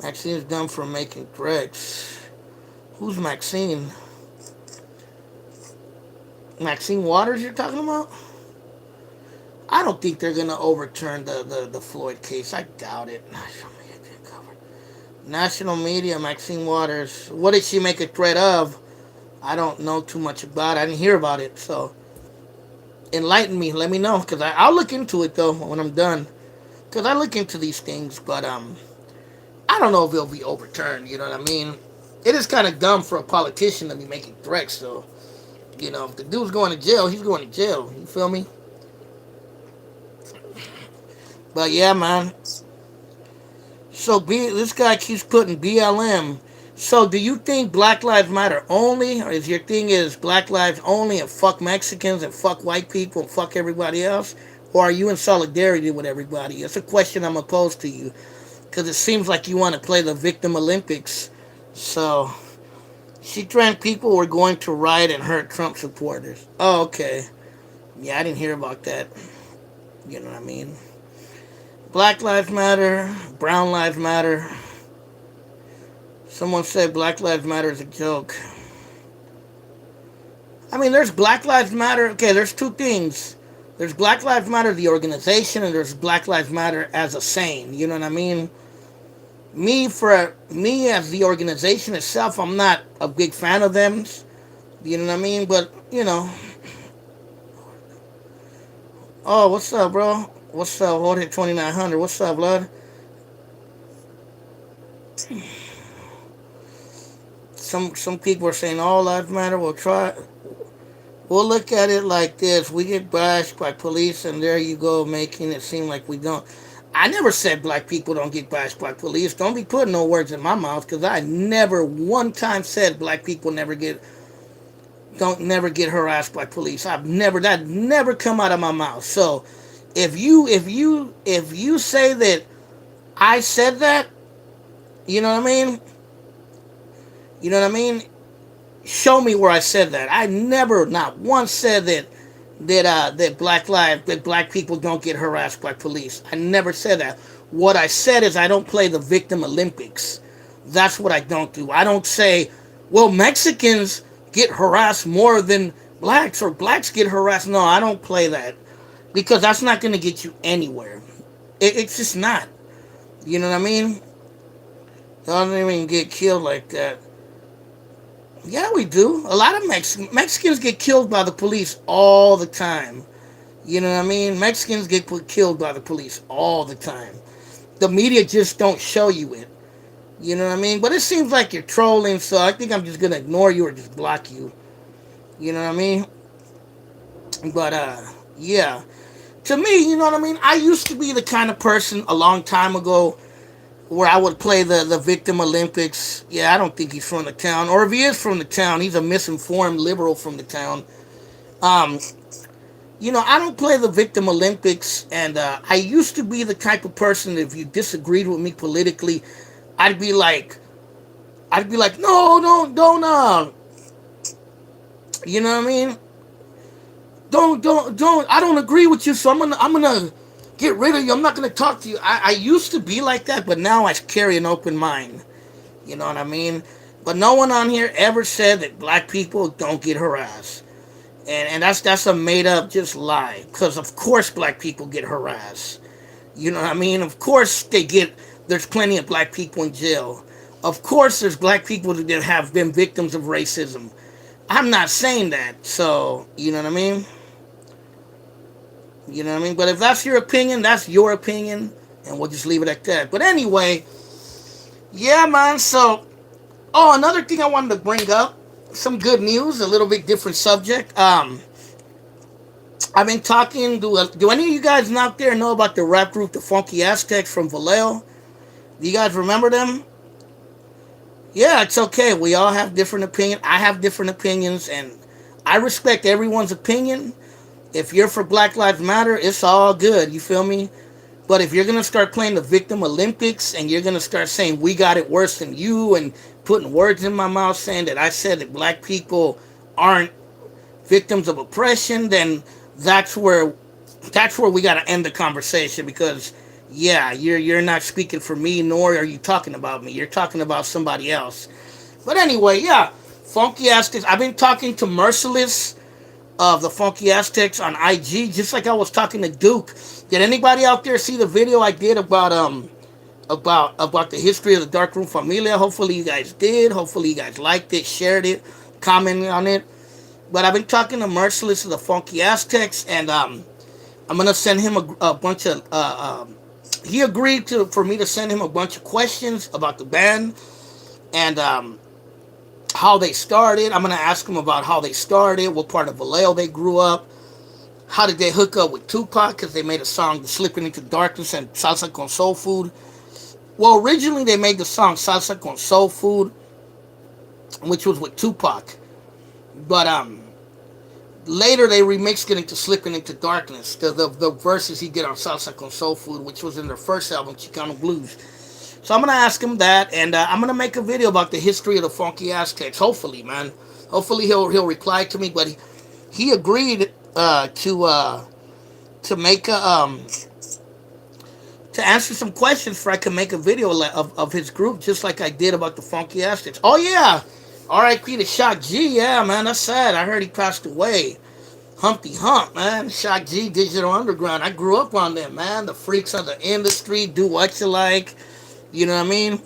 Maxine's done for making threats. Who's Maxine? Maxine Waters you're talking about? I don't think they're gonna overturn the Floyd case. I doubt it. National media, Maxine Waters. What did she make a threat of? I don't know too much about it. I didn't hear about it. So enlighten me. Let me know. Because I'll look into it, though, when I'm done. Because I look into these things. But I don't know if it'll be overturned. You know what I mean? It is kind of dumb for a politician to be making threats, though. You know, if the dude's going to jail, he's going to jail. You feel me? But yeah, man. So this guy keeps putting BLM. So do you think Black Lives Matter only, or is your thing is Black Lives only and fuck Mexicans and fuck white people and fuck everybody else, or are you in solidarity with everybody? It's a question I'm gonna pose to you because it seems like you want to play the victim Olympics. So she threatened people were going to riot and hurt Trump supporters. Oh, okay. Yeah, I didn't hear about that. You know what I mean? Black Lives Matter, Brown Lives Matter. Someone said Black Lives Matter is a joke. I mean, there's Black Lives Matter. Okay, there's two things. There's Black Lives Matter, the organization, and there's Black Lives Matter as a saying. You know what I mean? For me as the organization itself, I'm not a big fan of them. You know what I mean? But, you know. Oh, what's up, bro? What's up? Hold it 2900. What's up, blood? Some people are saying all lives matter. We'll look at it like this. We get bashed by police, and there you go, making it seem like we don't. I never said black people don't get bashed by police. Don't be putting no words in my mouth, because I never one time said black people never get don't never get harassed by police. I've never that never come out of my mouth. So if you say that I said that, you know what I mean? You know what I mean? Show me where I said that. I never, not once, said that black people don't get harassed by police. I never said that. What I said is I don't play the victim Olympics. That's what I don't do. I don't say, well, Mexicans get harassed more than blacks or blacks get harassed. No, I don't play that because that's not going to get you anywhere. It's just not. You know what I mean? Don't even get killed like that. Yeah, we do. A lot of Mexicans get killed by the police all the time. You know what I mean? Mexicans get killed by the police all the time. The media just don't show you it. You know what I mean? But it seems like you're trolling, so I think I'm just gonna ignore you or just block you. You know what I mean? But yeah. To me, you know what I mean? I used to be the kind of person a long time ago where I would play the victim Olympics. Yeah, I don't think he's from the town. Or if he is from the town, he's a misinformed liberal from the town. Um, I don't play the victim Olympics, and I used to be the type of person, if you disagreed with me politically, I'd be like, no, don't, you know what I mean? Don't. I don't agree with you, so I'm gonna get rid of you. I'm not gonna talk to you. I used to be like that, but now I carry an open mind. You know what I mean? But no one on here ever said that black people don't get harassed, and that's a made up just lie. Because of course black people get harassed. You know what I mean? Of course they get. There's plenty of black people in jail. Of course there's black people that have been victims of racism. I'm not saying that. So you know what I mean? You know what I mean? But if that's your opinion, that's your opinion, and we'll just leave it at that. But anyway, yeah, man. So, another thing I wanted to bring up, some good news, a little bit different subject. I've been talking. Do any of you guys out there know about the rap group, the Funky Aztecs from Vallejo? Do you guys remember them? Yeah, it's okay. We all have different opinions. I have different opinions, and I respect everyone's opinion. If you're for Black Lives Matter, it's all good. You feel me? But if you're going to start playing the victim Olympics and you're going to start saying we got it worse than you and putting words in my mouth saying that I said that black people aren't victims of oppression, then that's where we got to end the conversation because yeah, you're not speaking for me nor are you talking about me. You're talking about somebody else. But anyway, yeah, Funky Aztecs. I've been talking to Merciless of the Funky Aztecs on IG, just like I was talking to Duke. Did anybody out there see the video I did about the history of the Darkroom Familia? Hopefully you guys did. Hopefully you guys liked it, shared it, commented on it. But I've been talking to Merciless of the Funky Aztecs, and I'm gonna send him a bunch of. He agreed for me to send him a bunch of questions about the band and how they started. I'm gonna ask him about how they started, what part of Vallejo they grew up, how did they hook up with Tupac because they made a song, "Slipping into Darkness" and "Salsa con Soul Food." Well, originally they made the song "Salsa con Soul Food," which was with Tupac, but later they remixed it into "Slipping into Darkness." The verses he did on "Salsa con Soul Food," which was in their first album, Chicano Blues. So I'm gonna ask him that, and I'm gonna make a video about the history of the Funky Aztecs. Hopefully, man. Hopefully he'll reply to me. But he agreed to make to answer some questions for I can make a video of his group, just like I did about the Funky Aztecs. Oh yeah, R.I.P. to Shock G. Yeah, man, that's sad. I heard he passed away. Humpty Hump, man. Shock G, Digital Underground. I grew up on them, man. The freaks of the industry, do what you like. You know what I mean?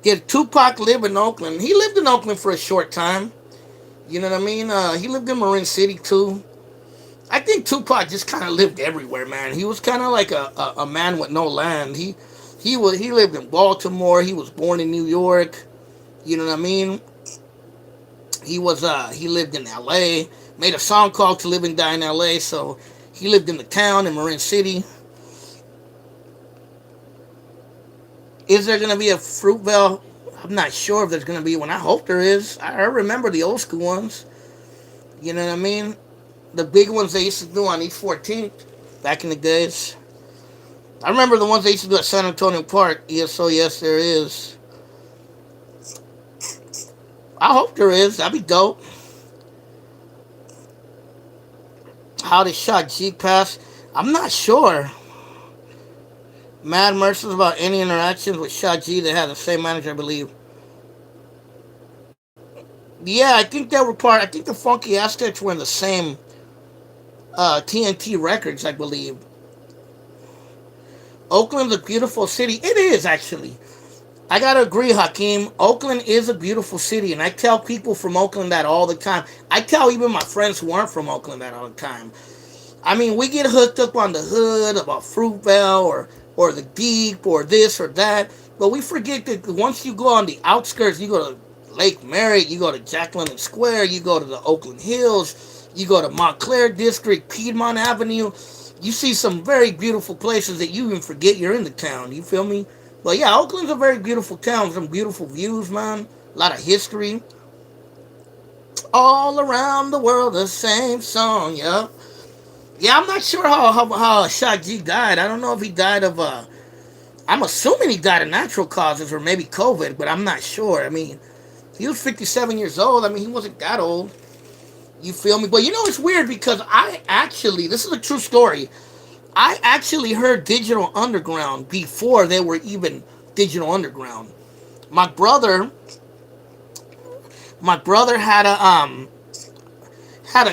Did Tupac live in Oakland? He lived in Oakland for a short time. You know what I mean? He lived in Marin City too. I think Tupac just kind of lived everywhere, man. He was kind of like a man with no land. He lived in Baltimore. He was born in New York. You know what I mean? He lived in L.A. Made a song called "To Live and Die in L.A." So he lived in the town in Marin City. Is there gonna be a Fruitvale I'm not sure if there's gonna be one. I hope there is. I remember the old school ones. You know what I mean? The big ones they used to do on East 14th back in the days. I remember the ones they used to do at San Antonio Park. Yes, so yes, there is. I hope there is. That'd be dope. How did Shot G pass? I'm not sure. Mad Merciless about any interactions with Shot G. They had the same manager, I believe. Yeah, I think they were part. I think the Funky Aztecs were in the same TNT Records, I believe. Oakland's a beautiful city. It is actually. I gotta agree, Hakeem. Oakland is a beautiful city, and I tell people from Oakland that all the time. I tell even my friends who aren't from Oakland that all the time. I mean, we get hooked up on the hood about Fruitvale or the Deep or this or that, but we forget that once you go on the outskirts, you go to Lake Merritt, you go to Jack London Square, you go to the Oakland Hills, you go to Montclair District, Piedmont Avenue. You see some very beautiful places that you even forget you're in the town. You feel me? But yeah, Oakland's a very beautiful town. Some beautiful views, man. A lot of history. All around the world, the same song, yeah. Yeah, I'm not sure how Shot G died. I don't know if he died of I'm assuming he died of natural causes or maybe COVID, but I'm not sure. I mean, he was 57 years old. I mean, he wasn't that old. You feel me? But you know, it's weird because this is a true story. I actually heard Digital Underground before they were even Digital Underground. My brother, my brother had a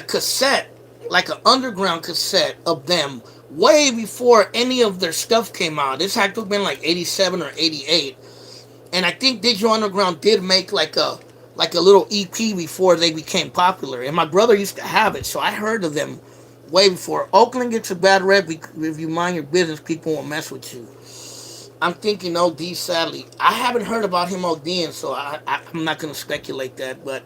cassette, like an underground cassette of them, way before any of their stuff came out. This had to have been like 87 or 88. And I think Digital Underground did make like a little EP before they became popular. And my brother used to have it, so I heard of them way before. Oakland gets a bad rep. If you mind your business, people won't mess with you. I'm thinking OD, sadly. I haven't heard about him ODing, so I'm not going to speculate that. But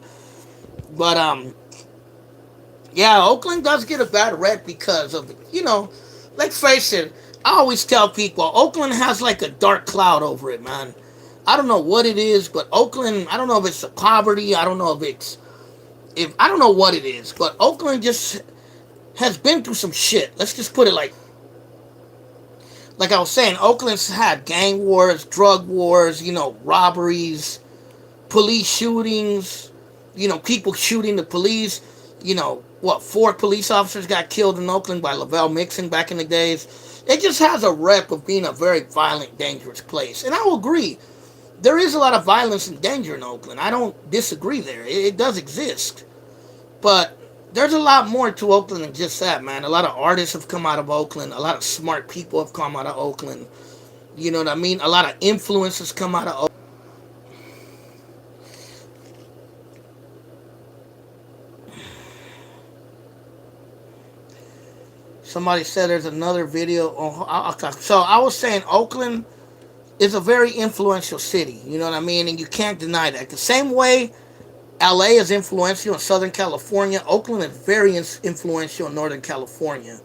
yeah, Oakland does get a bad rep because of, let's face it, I always tell people, Oakland has like a dark cloud over it, man. I don't know what it is, but Oakland, I don't know if it's the poverty, I don't know I don't know what it is, but Oakland just has been through some shit. Let's just put it like I was saying, Oakland's had gang wars, drug wars, robberies, police shootings, people shooting the police. Four police officers got killed in Oakland by Lavelle Mixon back in the days. It just has a rep of being a very violent, dangerous place. And I will agree, there is a lot of violence and danger in Oakland. I don't disagree there. It does exist. But there's a lot more to Oakland than just that, man. A lot of artists have come out of Oakland. A lot of smart people have come out of Oakland. You know what I mean? A lot of influences come out of Oakland. Somebody said there's another video on. So I was saying Oakland is a very influential city. You know what I mean? And you can't deny that. The same way LA is influential in Southern California, Oakland is very influential in Northern California.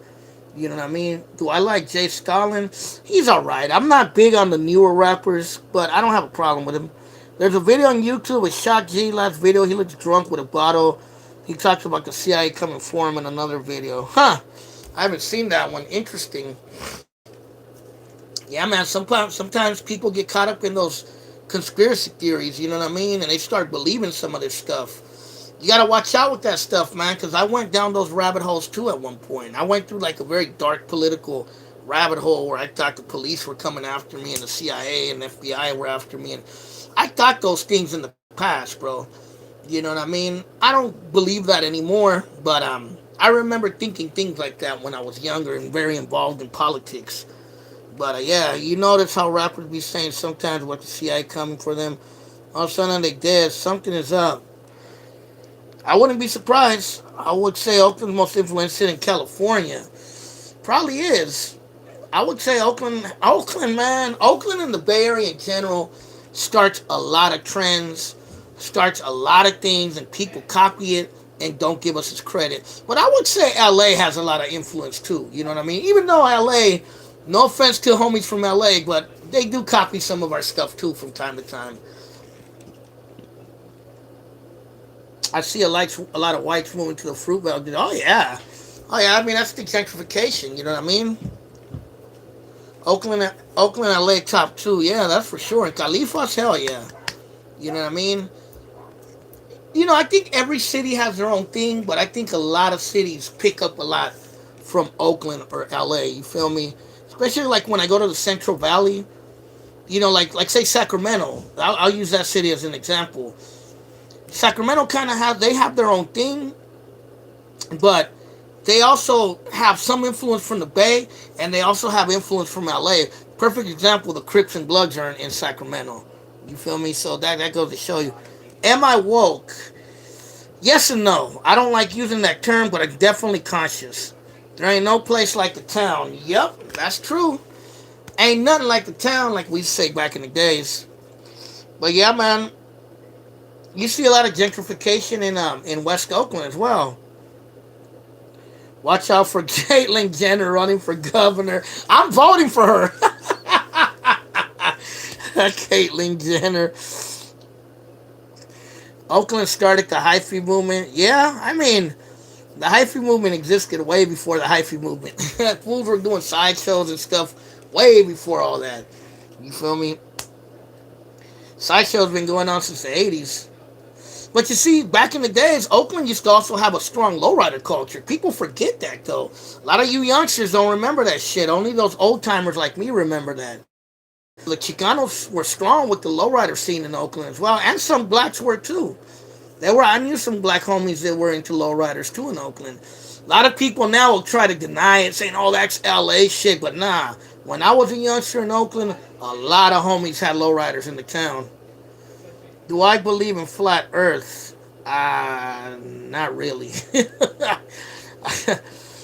You know what I mean? Do I like Jay Stalin? He's alright. I'm not big on the newer rappers, but I don't have a problem with him. There's a video on YouTube with Shot G, last video. He looks drunk with a bottle. He talks about the CIA coming for him in another video. Huh. I haven't seen that one. Interesting. Yeah, man, sometimes people get caught up in those conspiracy theories, you know what I mean? And they start believing some of this stuff. You gotta watch out with that stuff, man, because I went down those rabbit holes too at one point. I went through like a very dark political rabbit hole where I thought the police were coming after me and the CIA and the FBI were after me. And I thought those things in the past, bro. You know what I mean? I don't believe that anymore, but I remember thinking things like that when I was younger and very involved in politics. But yeah, you notice how rappers be saying sometimes what the CIA coming for them. All of a sudden they dead. Something is up. I wouldn't be surprised. I would say Oakland's most influential city in California. Probably is. I would say Oakland, man. Oakland and the Bay Area in general starts a lot of trends, starts a lot of things, and people copy it and don't give us its credit. But I would say LA has a lot of influence too. You know what I mean? Even though LA, no offense to homies from LA, but they do copy some of our stuff too from time to time. I see a lot of whites moving to the fruit belt. Oh yeah, oh yeah. I mean that's the gentrification. You know what I mean? Oakland, LA, top two. Yeah, that's for sure. And Califas, hell yeah. You know what I mean? I think every city has their own thing, but I think a lot of cities pick up a lot from Oakland or LA. You feel me? Especially like when I go to the Central Valley. Like say Sacramento. I'll use that city as an example. Sacramento kind of have their own thing, but they also have some influence from the Bay, and they also have influence from LA. Perfect example: the Crips and Bloods are in Sacramento. You feel me? So that goes to show you. Am I woke? Yes and no. I don't like using that term, but I'm definitely conscious. There ain't no place like the town. Yep, that's true. Ain't nothing like the town, like we say back in the days. But yeah, man, you see a lot of gentrification in West Oakland as well. Watch out for Caitlyn Jenner running for governor. I'm voting for her. Caitlyn Jenner. Oakland started the hyphy movement. Yeah, I mean, the hyphy movement existed way before the hyphy movement. Fools were doing sideshows and stuff way before all that. You feel me? Sideshows been going on since the 80s. But you see, back in the days, Oakland used to also have a strong lowrider culture. People forget that, though. A lot of you youngsters don't remember that shit. Only those old timers like me remember that. The Chicanos were strong with the lowrider scene in Oakland as well, and some blacks were too. I knew some black homies that were into lowriders too in Oakland. A lot of people now will try to deny it, saying, "Oh, that's LA shit," but nah. When I was a youngster in Oakland, a lot of homies had lowriders in the town. Do I believe in flat Earth? Not really.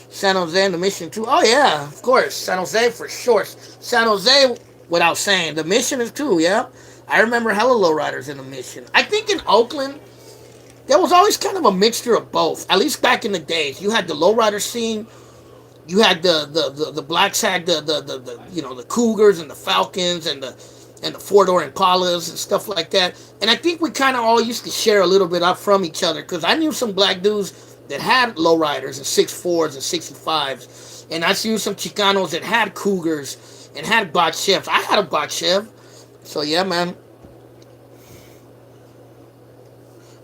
San Jose and the Mission too. Oh yeah, of course, San Jose for sure. San Jose, without saying, the Mission is too. Yeah, I remember hella lowriders in the Mission. I think in Oakland there was always kind of a mixture of both. At least back in the days, you had the lowrider scene. You had the blacks had the Cougars and the Falcons and the four door Impalas and stuff like that. And I think we kind of all used to share a little bit up from each other because I knew some black dudes that had lowriders and 6.4s and 65s, and I knew some Chicanos that had Cougars and had bot Chevs. I had a bot Chev, so yeah, man.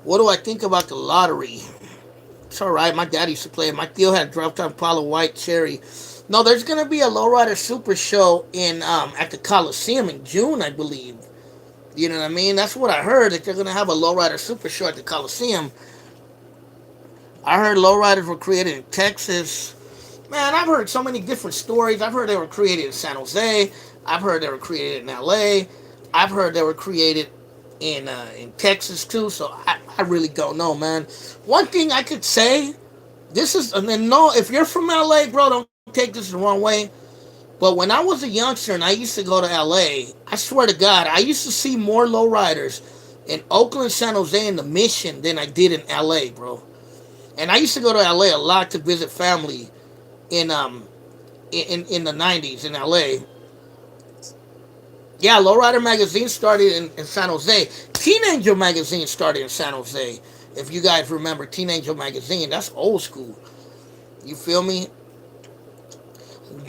What do I think about the lottery? It's all right. My dad used to play it. My Theo had a drop-top Impala White Cherry. No, there's gonna be a lowrider super show in at the Coliseum in June, I believe. You know what I mean? That's what I heard, that they're gonna have a lowrider super show at the Coliseum. I heard lowriders were created in Texas. Man, I've heard so many different stories. I've heard they were created in San Jose. I've heard they were created in LA. I've heard they were created in Texas too. So I really don't know, man. One thing I could say, this is, and then no, if you're from LA, bro, don't take this the wrong way. But when I was a youngster and I used to go to LA, I swear to God, I used to see more lowriders in Oakland, San Jose, and the Mission than I did in LA, bro. And I used to go to LA a lot to visit family in in the 90s in LA. Yeah, Lowrider magazine started in San Jose. Teen Angel magazine started in San Jose. If you guys remember Teen Angel magazine, that's old school. You feel me?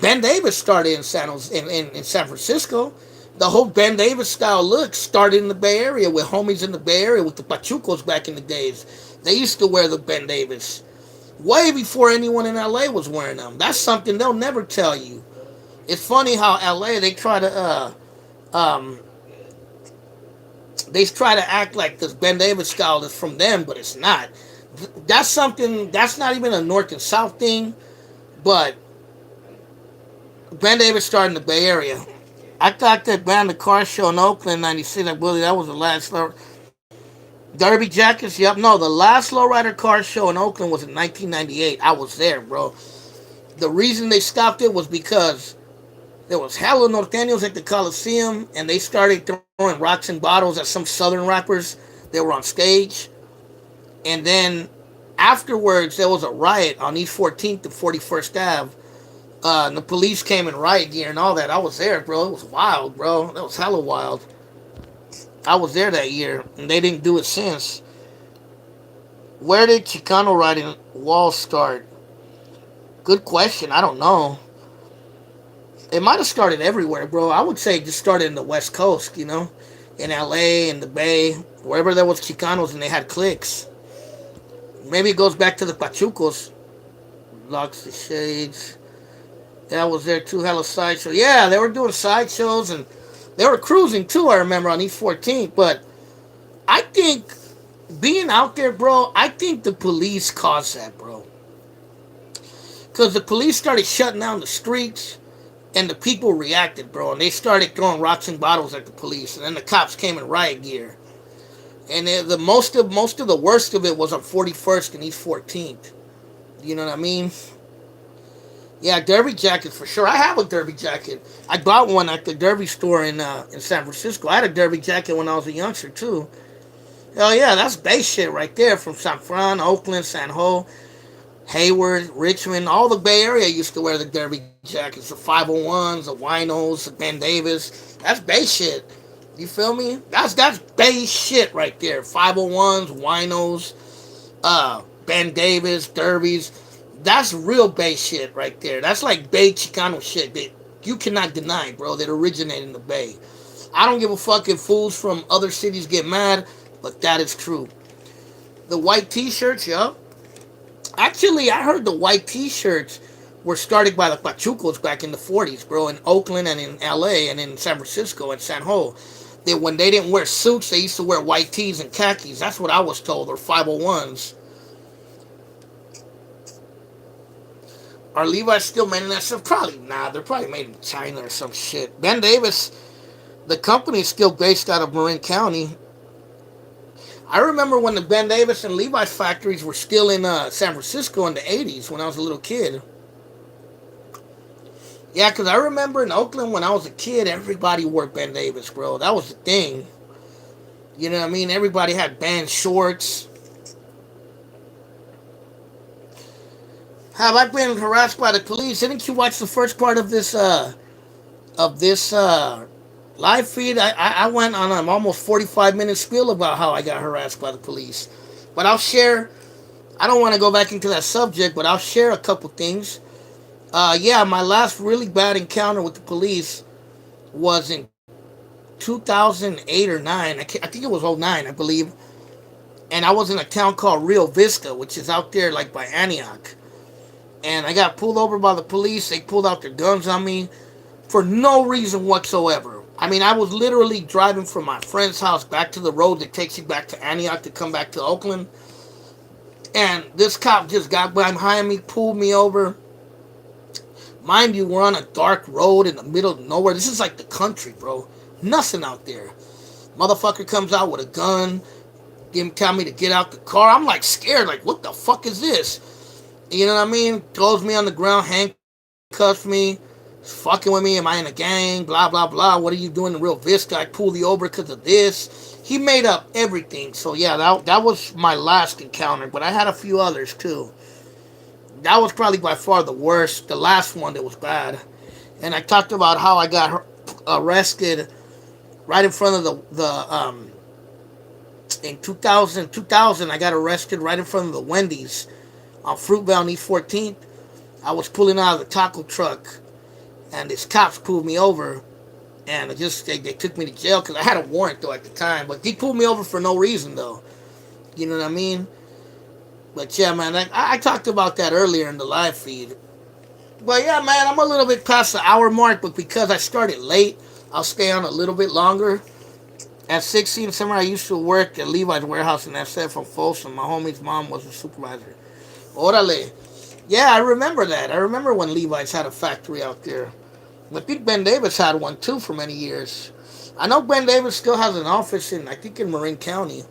Ben Davis started in in San Francisco. The whole Ben Davis style look started in the Bay Area with homies in the Bay Area with the Pachucos back in the days. They used to wear the Ben Davis way before anyone in LA was wearing them. That's something they'll never tell you. It's funny how LA um they try to act like this Ben Davis style is from them, but it's not. That's something that's not even a North and South thing, but Ben Davis started in the Bay Area. I thought that band the car show in Oakland '96. I believe that was the last Derby Jackets. Yep, no, the last lowrider car show in Oakland was in 1998. I was there, bro. The reason they stopped it was because there was hella norteños at the Coliseum, and they started throwing rocks and bottles at some Southern rappers that were on stage. And then afterwards, there was a riot on East 14th to 41st Ave. And the police came in riot gear and all that. I was there, bro. It was wild, bro. That was hella wild. I was there that year, and they didn't do it since. Where did Chicano writing wall start? Good question. I don't know. It might have started everywhere, bro. I would say it just started in the West Coast, in LA, in the Bay, wherever there was Chicanos and they had cliques. Maybe it goes back to the Pachucos. Locks the Shades. That was there too, hella sideshow. Yeah, they were doing sideshows and they were cruising too, I remember, on East 14th. But I think being out there, bro, I think the police caused that, bro. Because the police started shutting down the streets and the people reacted, bro. And they started throwing rocks and bottles at the police. And then the cops came in riot gear. And the most of the worst of it was on 41st and East 14th. You know what I mean? Yeah, derby jackets for sure. I have a derby jacket. I bought one at the derby store in San Francisco. I had a derby jacket when I was a youngster too. Hell yeah, that's base shit right there from San Fran, Oakland, San Ho, Hayward, Richmond. All the Bay Area used to wear the derby jackets. The 501s, the Winos, the Ben Davis. That's base shit. You feel me? That's base shit right there. 501s, Winos, Ben Davis, derbies. That's real Bay shit right there. That's like Bay Chicano shit that you cannot deny, bro, that originated in the Bay. I don't give a fuck if fools from other cities get mad, but that is true. The white t-shirts, yup. Actually, I heard the white t-shirts were started by the Pachucos back in the 40s, bro, in Oakland and in LA and in San Francisco and San Ho. That when they didn't wear suits, they used to wear white tees and khakis. That's what I was told, or 501s. Are Levi's still made in that stuff? Probably not. They're probably made in China or some shit. Ben Davis, the company is still based out of Marin County. I remember when the Ben Davis and Levi's factories were still in San Francisco in the 80s when I was a little kid. Yeah, because I remember in Oakland when I was a kid, everybody wore Ben Davis, bro. That was the thing. You know what I mean? Everybody had band shorts. Have I been harassed by the police? Didn't you watch the first part of this live feed? I went on an almost 45-minute spiel about how I got harassed by the police. But I'll share. I don't want to go back into that subject, but I'll share a couple things. Yeah, my last really bad encounter with the police was in 2008 or 9. I think it was '09, I believe. And I was in a town called Rio Vista, which is out there like by Antioch. And I got pulled over by the police. They pulled out their guns on me for no reason whatsoever. I mean, I was literally driving from my friend's house back to the road that takes you back to Antioch to come back to Oakland. And this cop just got behind me, pulled me over. Mind you, we're on a dark road in the middle of nowhere. This is like the country, bro. Nothing out there. Motherfucker comes out with a gun, tell me to get out the car. I'm like scared, like, what the fuck is this? You know what I mean? Throws me on the ground, handcuffs me, fucking with me. Am I in a gang? Blah, blah, blah. What are you doing in Real Vista? I pulled you over because of this. He made up everything. So, yeah, that was my last encounter. But I had a few others, too. That was probably by far the worst. The last one that was bad. And I talked about how I got arrested right in front of in 2000, I got arrested right in front of the Wendy's on Fruitvale and East 14th. I was pulling out of the taco truck, and these cops pulled me over, and they took me to jail because I had a warrant though at the time. But they pulled me over for no reason though. You know what I mean? But yeah, man, I talked about that earlier in the live feed. But yeah, man, I'm a little bit past the hour mark, but because I started late, I'll stay on a little bit longer. At 16, somewhere I used to work at Levi's warehouse in SF from Folsom. My homie's mom was a supervisor. Orale. Yeah, I remember that. I remember when Levi's had a factory out there. I think Ben Davis had one too for many years. I know Ben Davis still has an office I think in Marin County.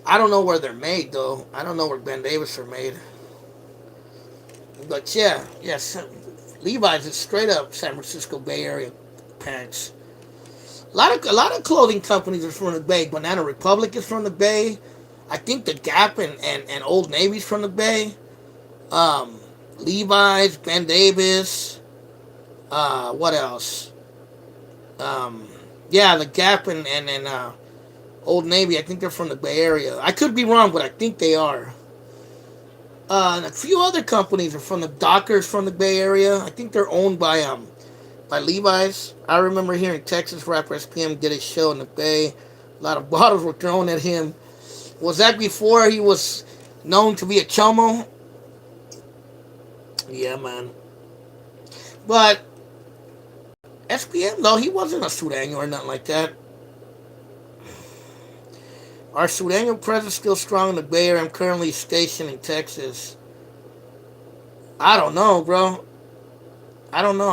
I don't know where they're made though. I don't know where Ben Davis are made. But yeah, yes, Levi's is straight up San Francisco Bay Area pants. A lot of clothing companies are from the Bay. Banana Republic is from the Bay. I think the Gap and Old Navy's from the Bay. Levi's, Ben Davis. What else? Yeah, the Gap and Old Navy. I think they're from the Bay Area. I could be wrong, but I think they are. And a few other companies are from the Dockers from the Bay Area. I think they're owned by Levi's. I remember hearing Texas rapper SPM did a show in the Bay. A lot of bottles were thrown at him. Was that before he was known to be a chomo? Yeah, man. But SPM though, he wasn't a Sudanio or nothing like that. Our Sudanio presence still strong in the Bay Area. I'm currently stationed in Texas. I don't know, bro. I don't know.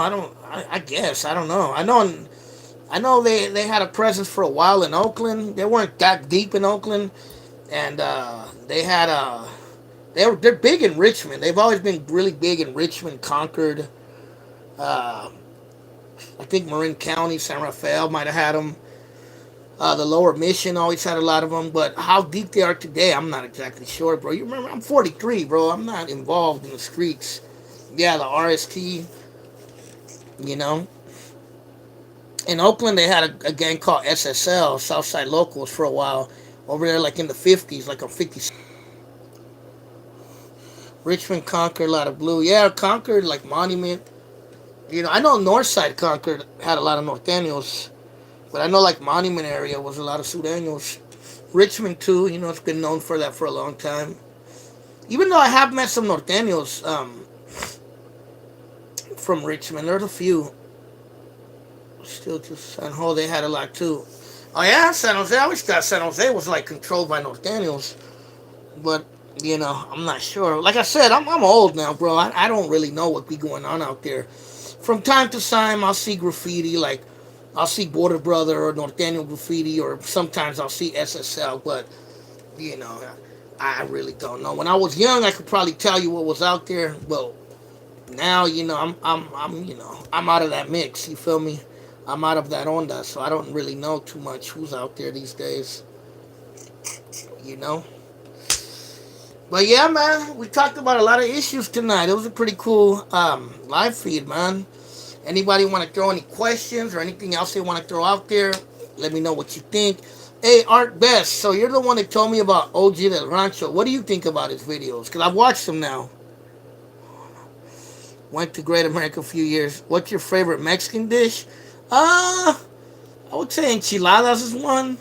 I guess I don't know. I know they had a presence for a while in Oakland. They weren't that deep in Oakland, and they had they're big in Richmond. They've always been really big in Richmond, Concord. Uh, I think Marin County, San Rafael might have had them. The Lower Mission always had a lot of them, but how deep they are today, I'm not exactly sure, bro. You remember, I'm 43, bro. I'm not involved in the streets. Yeah, the RST, you know. In Oakland, they had a gang called SSL, Southside Locals, for a while. Over there, like in the 50s, like on 50. Richmond, Concord, a lot of blue. Yeah, Concord, like Monument. You know, I know Northside Concord had a lot of Norteños, but I know like Monument area was a lot of Sudanos. Richmond too, you know, it's been known for that for a long time. Even though I have met some Norteños from Richmond, there's a few. Still to San Jose, they had a lot too. Oh yeah, San Jose. I always thought San Jose was like controlled by Norteños, but you know, I'm not sure. Like I said, I'm old now, bro. I don't really know what be going on out there. From time to time, I'll see graffiti, like I'll see Border Brother or Norteño graffiti, or sometimes I'll see SSL, but you know, I really don't know. When I was young, I could probably tell you what was out there, but now, you know, you know, I'm out of that mix. You feel me? I'm out of that onda, so I don't really know too much who's out there these days. You know. But yeah, man, we talked about a lot of issues tonight. It was a pretty cool live feed, man. Anybody want to throw any questions or anything else they want to throw out there? Let me know what you think. Hey, Art Best, so you're the one that told me about OG Del Rancho. What do you think about his videos? Because I've watched them now. Went to Great America a few years. What's your favorite Mexican dish? I would say enchiladas is one.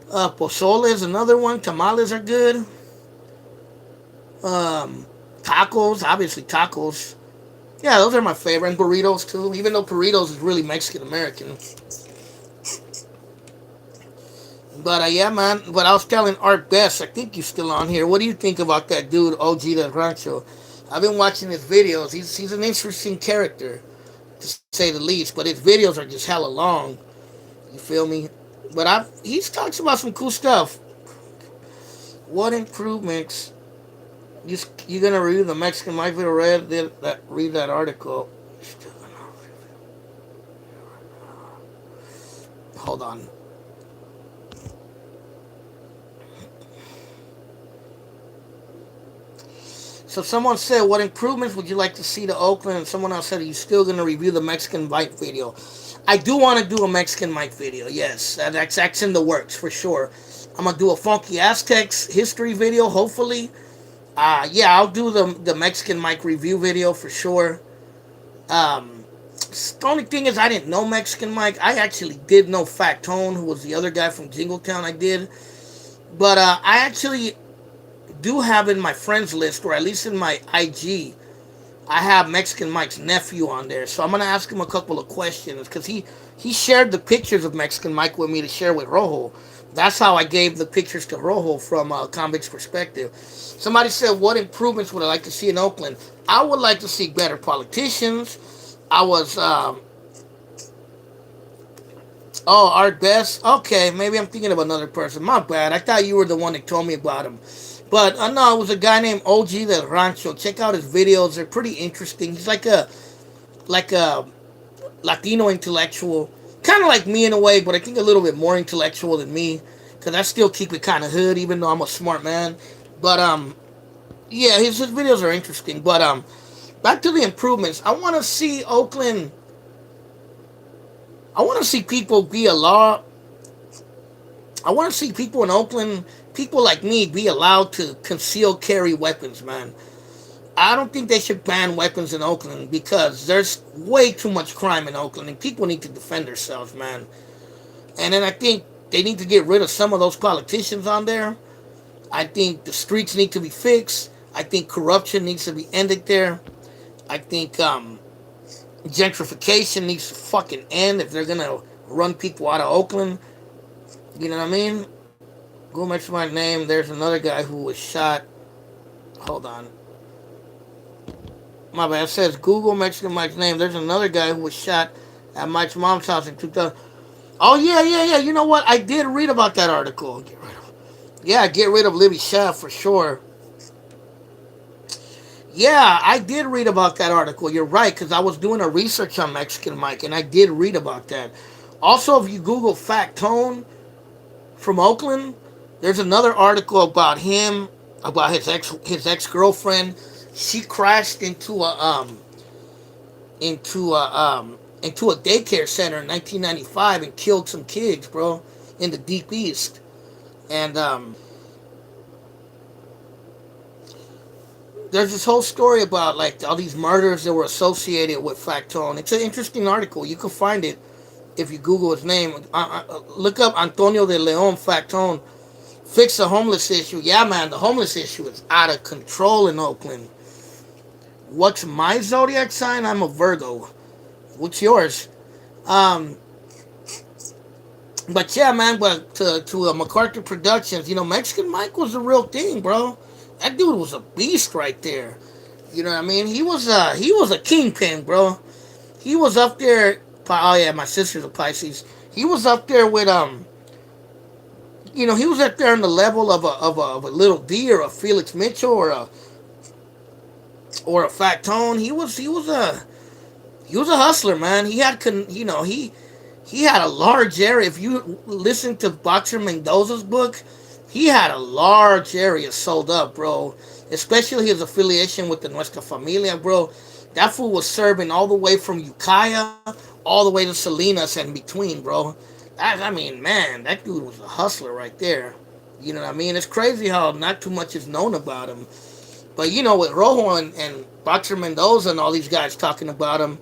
Pozole is another one. Tamales are good. Tacos, obviously tacos. Yeah, those are my favorite. And burritos too, even though burritos is really Mexican American. But yeah, man. But I was telling Art Best, I think he's still on here. What do you think about that dude, OG Del Rancho? I've been watching his videos. He's an interesting character, to say the least. But his videos are just hella long. You feel me? But he's talks about some cool stuff. What improvements? You gonna review the Mexican Mike video? Read that article. Hold on. So someone said, what improvements would you like to see to Oakland? And someone else said, are you still going to review the Mexican Mike video? I do want to do a Mexican Mike video, yes. That's in the works, for sure. I'm going to do a Funky Aztecs history video, hopefully. Yeah, I'll do the Mexican Mike review video, for sure. The only thing is I didn't know Mexican Mike. I actually did know Fat Tone, who was the other guy from Jingletown. I did. But I actually do have in my friends list, or at least in my IG, I have Mexican Mike's nephew on there. So I'm gonna ask him a couple of questions because he shared the pictures of Mexican Mike with me to share with Rojo. That's how I gave the pictures to Rojo from Convict's Perspective. Somebody said, what improvements would I like to see in Oakland? I would like to see better politicians. I was Art Best. Okay, maybe I'm thinking of another person. My bad. I thought you were the one that told me about him. But no, it was a guy named OG Del Rancho. Check out his videos; they're pretty interesting. He's like a Latino intellectual, kind of like me in a way, but I think a little bit more intellectual than me, because I still keep it kind of hood, even though I'm a smart man. But yeah, his videos are interesting. But back to the improvements. I want to see Oakland. I want to see people be a law I want to see people in Oakland, people like me, be allowed to conceal carry weapons, man. I don't think they should ban weapons in Oakland because there's way too much crime in Oakland and people need to defend themselves, man. And then I think they need to get rid of some of those politicians on there. I think the streets need to be fixed. I think corruption needs to be ended there. I think gentrification needs to fucking end if they're gonna run people out of Oakland. You know what I mean? Go mention my name. There's another guy who was shot. Hold on. My bad. It says Google Mexican Mike's name. There's another guy who was shot at Mike's mom's house in 2000. Oh, yeah, yeah, yeah. You know what? I did read about that article. Yeah, get rid of Libby Shaft for sure. Yeah, I did read about that article. You're right, because I was doing a research on Mexican Mike, and I did read about that. Also, if you Google Fact Tone from Oakland, there's another article about him, about his ex girlfriend. She crashed into a daycare center in 1995 and killed some kids, bro, in the Deep East. And there's this whole story about like all these murders that were associated with Factone. It's an interesting article. You can find it if you Google his name. Look up Antonio de Leon Factone. Fix the homeless issue. Yeah, man, the homeless issue is out of control in Oakland. What's my zodiac sign? I'm a Virgo. What's yours? Um, but yeah, man. But to MacArthur Productions, Mexican Mike was the real thing, bro. That dude was a beast right there. You know what I mean? He was a kingpin, bro. He was up there. Oh yeah, my sister's a Pisces. He was up there with he was up there on the level of a little D or a Felix Mitchell or a Fat Tone. He was a hustler, man. He had a large area. If you listen to Boxer Mendoza's book, he had a large area sold up, bro. Especially his affiliation with the Nuestra Familia, bro. That fool was serving all the way from Ukiah all the way to Salinas and between, bro. I mean, man, that dude was a hustler right there. You know what I mean? It's crazy how not too much is known about him. But, with Rojo and Boxer Mendoza and all these guys talking about him,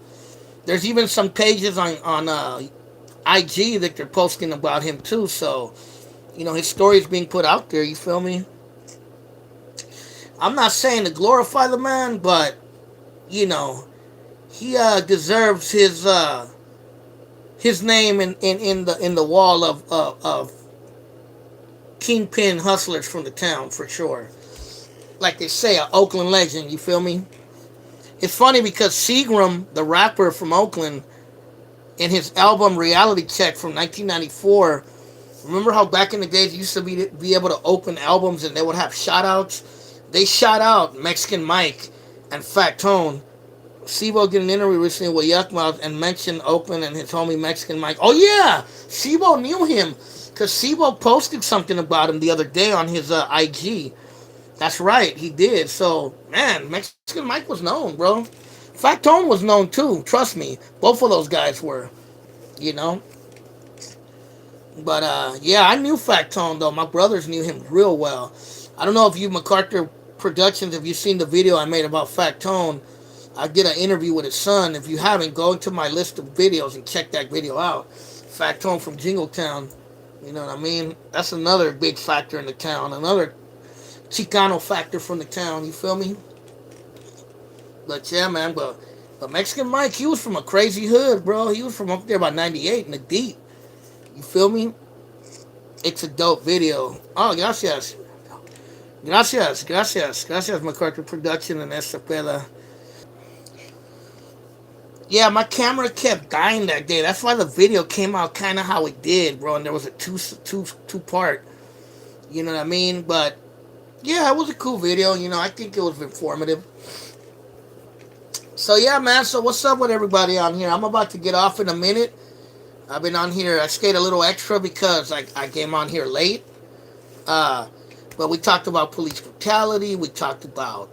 there's even some pages on IG that they're posting about him, too. So, his story is being put out there. You feel me? I'm not saying to glorify the man, but he deserves his name in the wall of kingpin hustlers from the town for sure. Like they say, an Oakland legend. You feel me? It's funny because Seagram, the rapper from Oakland, in his album Reality Check from 1994. Remember how back in the days you used to be able to open albums and they would have shout outs? They shout out Mexican Mike and Fat Tone. Sibo did an interview recently with Yuckmouth and mentioned Oakland and his homie Mexican Mike. Oh yeah, Sibo knew him because Sibo posted something about him the other day on his IG. That's right, he did. So man, Mexican Mike was known, bro. Fat Tone was known too. Trust me, both of those guys were. You know. But yeah, I knew Fat Tone though. My brothers knew him real well. I don't know if you MacArthur Productions, if you've seen the video I made about Fat Tone. I did an interview with his son. If you haven't, go into my list of videos and check that video out. Fat Tone from Jingletown. You know what I mean? That's another big factor in the town. Another Chicano factor from the town. You feel me? But yeah, man. But Mexican Mike, he was from a crazy hood, bro. He was from up there by 98 in the deep. You feel me? It's a dope video. Oh, gracias. Gracias, MacArthur Production and Estapela. Yeah, my camera kept dying that day. That's why the video came out kind of how it did, bro. And there was a two part. You know what I mean? But yeah, it was a cool video. I think it was informative. So yeah, man. So what's up with everybody on here? I'm about to get off in a minute. I've been on here. I stayed a little extra because I came on here late. But we talked about police brutality. We talked about,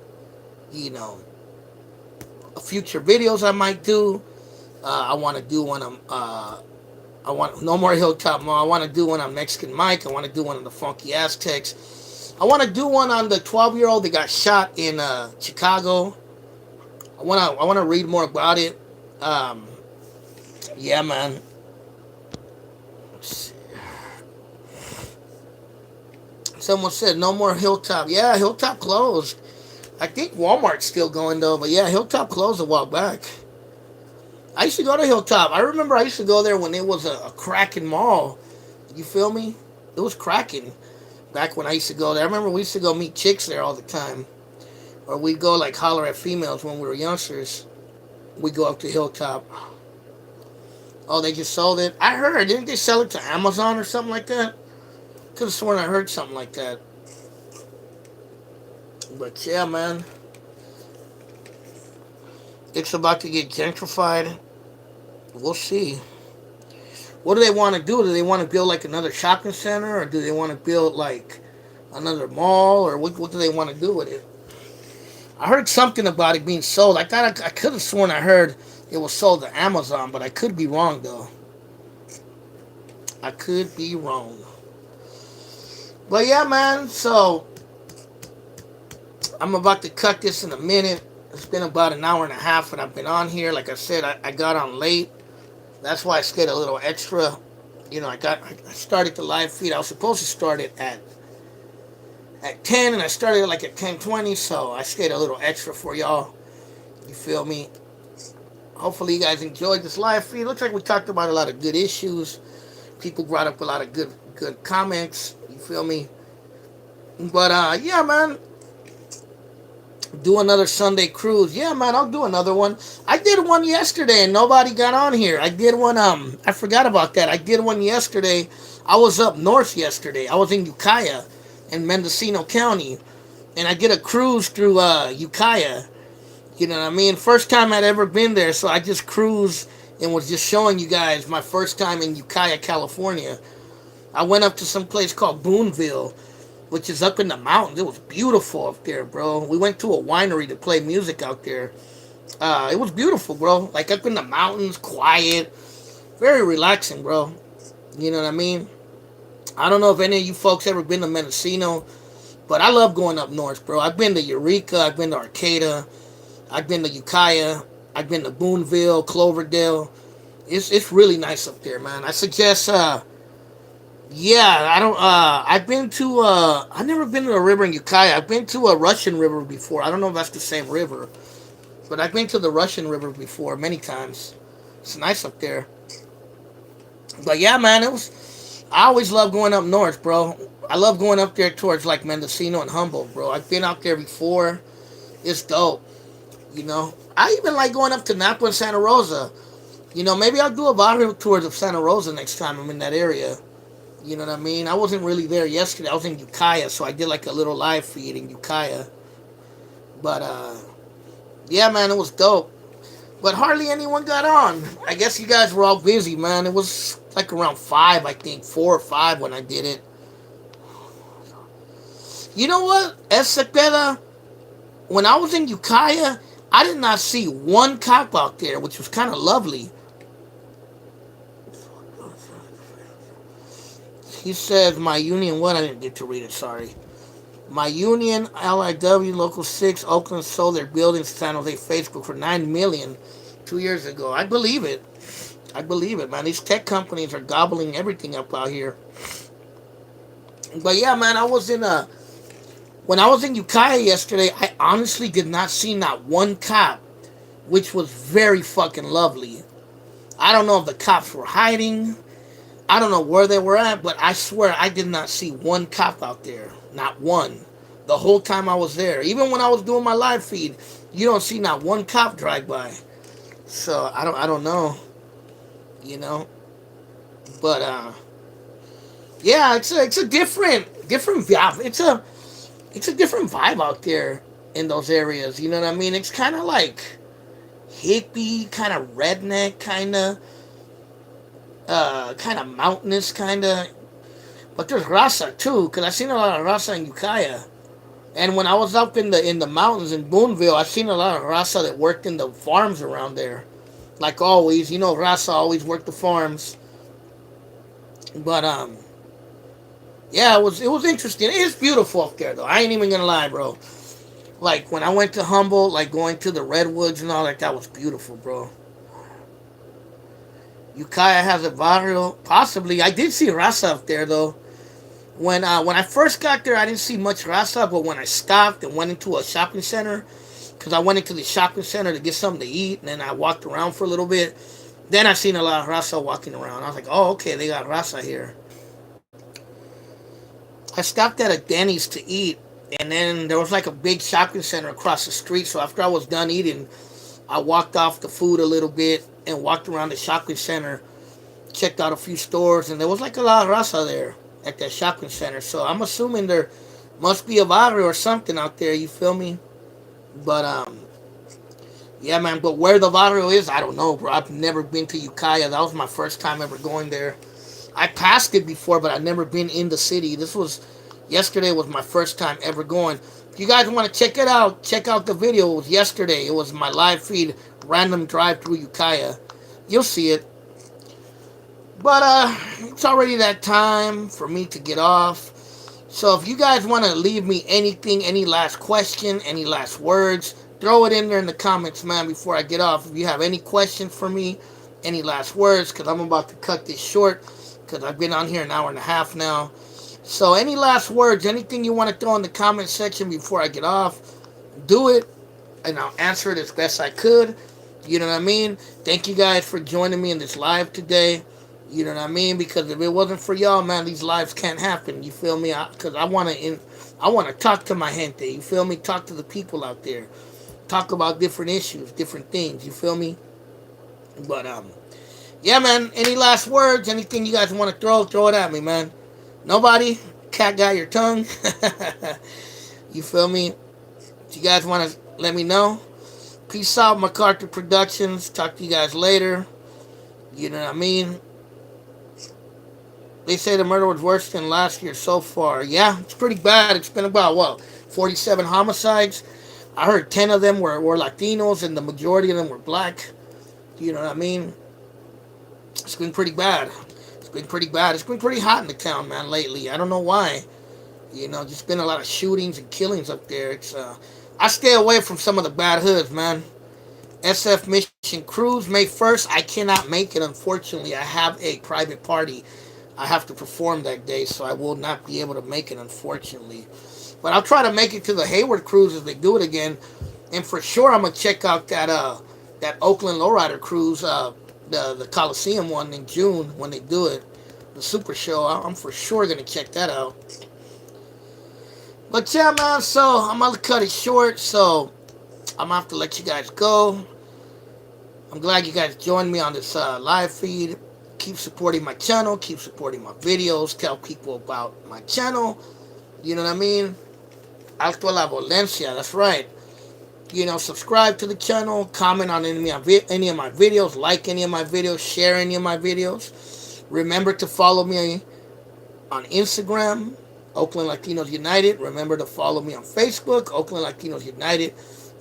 future videos I might do. I want to do one I want no more Hilltop Mall. I want to do one on Mexican Mike. I want to do one on the Funky Aztecs. I want to do one on the 12-year-old that got shot in Chicago. I want to read more about it. Um, yeah, man. Someone said no more Hilltop. Yeah, Hilltop closed. I think Walmart's still going though, but yeah, Hilltop closed a while back. I used to go to Hilltop. I remember I used to go there when it was a cracking mall. You feel me? It was cracking back when I used to go there. I remember we used to go meet chicks there all the time. Or we'd go like holler at females when we were youngsters. We'd go up to Hilltop. Oh, they just sold it? I heard. Didn't they sell it to Amazon or something like that? Could have sworn I heard something like that. But yeah, man. It's about to get gentrified. We'll see. What do they want to do? Do they want to build like another shopping center, or do they want to build like another mall, or what do they want to do with it? I heard something about it being sold. I thought I could have sworn I heard it was sold to Amazon, but I could be wrong though. I could be wrong. But yeah, man. So I'm about to cut this in a minute. It's been about an hour and a half, and I've been on here. Like I said, I got on late. That's why I stayed a little extra. You know, I started the live feed. I was supposed to start it at 10, and I started it like at 10:20. So I stayed a little extra for y'all. You feel me? Hopefully you guys enjoyed this live feed. Looks like we talked about a lot of good issues. People brought up a lot of good comments. You feel me? But yeah, man. Do another Sunday cruise. Yeah, man, I'll do another one. I did one yesterday and nobody got on here. I did one, I forgot about that. I did one yesterday. I was up north yesterday. I was in Ukiah in Mendocino County. And I did a cruise through Ukiah. You know what I mean? First time I'd ever been there, so I just cruised and was just showing you guys my first time in Ukiah, California. I went up to some place called Boonville, which is up in the mountains. It was beautiful up there, bro. We went to a winery to play music out there. It was beautiful, bro. Like up in the mountains, quiet, very relaxing, bro. You know what I mean? I don't know if any of you folks ever been to Mendocino, but I love going up north, bro. I've been to Eureka, I've been to Arcata, I've been to Ukiah, I've been to Boonville, Cloverdale. It's really nice up there, man. I suggest yeah, I don't. I've been to. I've never been to a river in Ukiah. I've been to a Russian river before. I don't know if that's the same river, but I've been to the Russian river before many times. It's nice up there. But yeah, man, it was. I always love going up north, bro. I love going up there towards like Mendocino and Humboldt, bro. I've been out there before. It's dope. You know, I even like going up to Napa and Santa Rosa. You know, maybe I'll do a barrio tours of Santa Rosa next time I'm in that area. You know what I mean? I wasn't really there yesterday. I was in Ukiah, so I did like a little live feed in Ukiah. But yeah, man, it was dope. But hardly anyone got on. I guess you guys were all busy, man. It was like around 5, I think, 4 or 5 when I did it. You know what, Cepeda? When I was in Ukiah, I did not see one cop out there, which was kind of lovely. He says, my union, what? I didn't get to read it, sorry. My union, LIW, Local 6, Oakland sold their buildings to San Jose Facebook for $9 million 2 years ago. I believe it. I believe it, man. These tech companies are gobbling everything up out here. But yeah, man, when I was in Ukiah yesterday, I honestly did not see not one cop, which was very fucking lovely. I don't know if the cops were hiding. I don't know where they were at, but I swear I did not see one cop out there. Not one. The whole time I was there. Even when I was doing my live feed, you don't see not one cop drive by. So I don't know. You know? But yeah, it's a different vibe. It's a different vibe out there in those areas. You know what I mean? It's kind of like hippie, kind of redneck, kind of mountainous, kind of. But there's Raza too, because I seen a lot of Raza in Ukiah. And when I was up in the mountains in Boonville, I seen a lot of Raza that worked in the farms around there. Like always, you know, Raza always worked the farms. But yeah, it was interesting. It's beautiful up there though. I ain't even gonna lie, bro. Like when I went to Humboldt, like going to the redwoods and all that was beautiful, bro. Ukiah has a barrio, possibly. I did see Raza up there though. When I first got there, I didn't see much Raza, but when I stopped and went into a shopping center, because I went into the shopping center to get something to eat, and then I walked around for a little bit. Then I seen a lot of Raza walking around. I was like, oh, okay, they got Raza here. I stopped at a Denny's to eat, and then there was like a big shopping center across the street. So after I was done eating, I walked off the food a little bit and walked around the shopping center, checked out a few stores, and there was like a lot of Raza there at that shopping center. So I'm assuming there must be a barrio or something out there. You feel me? But yeah, man. But where the barrio is, I don't know, bro. I've never been to Ukiah. That was my first time ever going there. I passed it before, but I've never been in the city. This was yesterday was my first time ever going. If you guys want to check it out, check out the video. It was yesterday. It was my live feed, random drive through Ukiah. You'll see it. But it's already that time for me to get off. So if you guys want to leave me anything, any last question, any last words, throw it in there in the comments, man, before I get off. If you have any questions for me, any last words, because I'm about to cut this short, because I've been on here an hour and a half now. So any last words, anything you want to throw in the comment section before I get off, do it, and I'll answer it as best I could. You know what I mean? Thank you guys for joining me in this live today. You know what I mean? Because if it wasn't for y'all, man, these lives can't happen. You feel me? Because I want to talk to my gente. You feel me? Talk to the people out there. Talk about different issues, different things. You feel me? But yeah, man. Any last words? Anything you guys want to throw it at me, man. Nobody? Cat got your tongue? You feel me? If you guys want to let me know. Peace out, MacArthur Productions. Talk to you guys later. You know what I mean? They say the murder was worse than last year so far. Yeah, it's pretty bad. It's been about, what, 47 homicides? I heard 10 of them were Latinos and the majority of them were black. You know what I mean? It's been pretty bad. It's been pretty bad. It's been pretty hot in the town, man, lately. I don't know why. You know, just been a lot of shootings and killings up there. I stay away from some of the bad hoods, man. SF Mission Cruise, May 1st. I cannot make it, unfortunately. I have a private party I have to perform that day, so I will not be able to make it, unfortunately. But I'll try to make it to the Hayward cruise if they do it again. And for sure, I'm gonna check out that Oakland lowrider cruise, the Coliseum one in June when they do it, the Super Show. I'm for sure gonna check that out. But yeah, man. So I'm gonna cut it short. So I'm gonna have to let you guys go. I'm glad you guys joined me on this live feed. Keep supporting my channel. Keep supporting my videos. Tell people about my channel. You know what I mean? Alto la Violencia. That's right. You know, subscribe to the channel. Comment on any of my videos. Like any of my videos. Share any of my videos. Remember to follow me on Instagram, Oakland Latinos United. Remember to follow me on Facebook, Oakland Latinos United.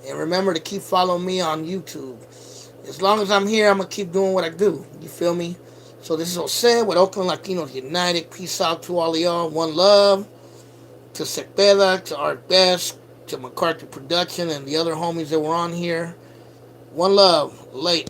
And remember to keep following me on YouTube. As long as I'm here, I'm going to keep doing what I do. You feel me? So this is Jose with Oakland Latinos United. Peace out to all of y'all. One love to Cepeda, to Art Best, to MacArthur Production, and the other homies that were on here. One love. Late.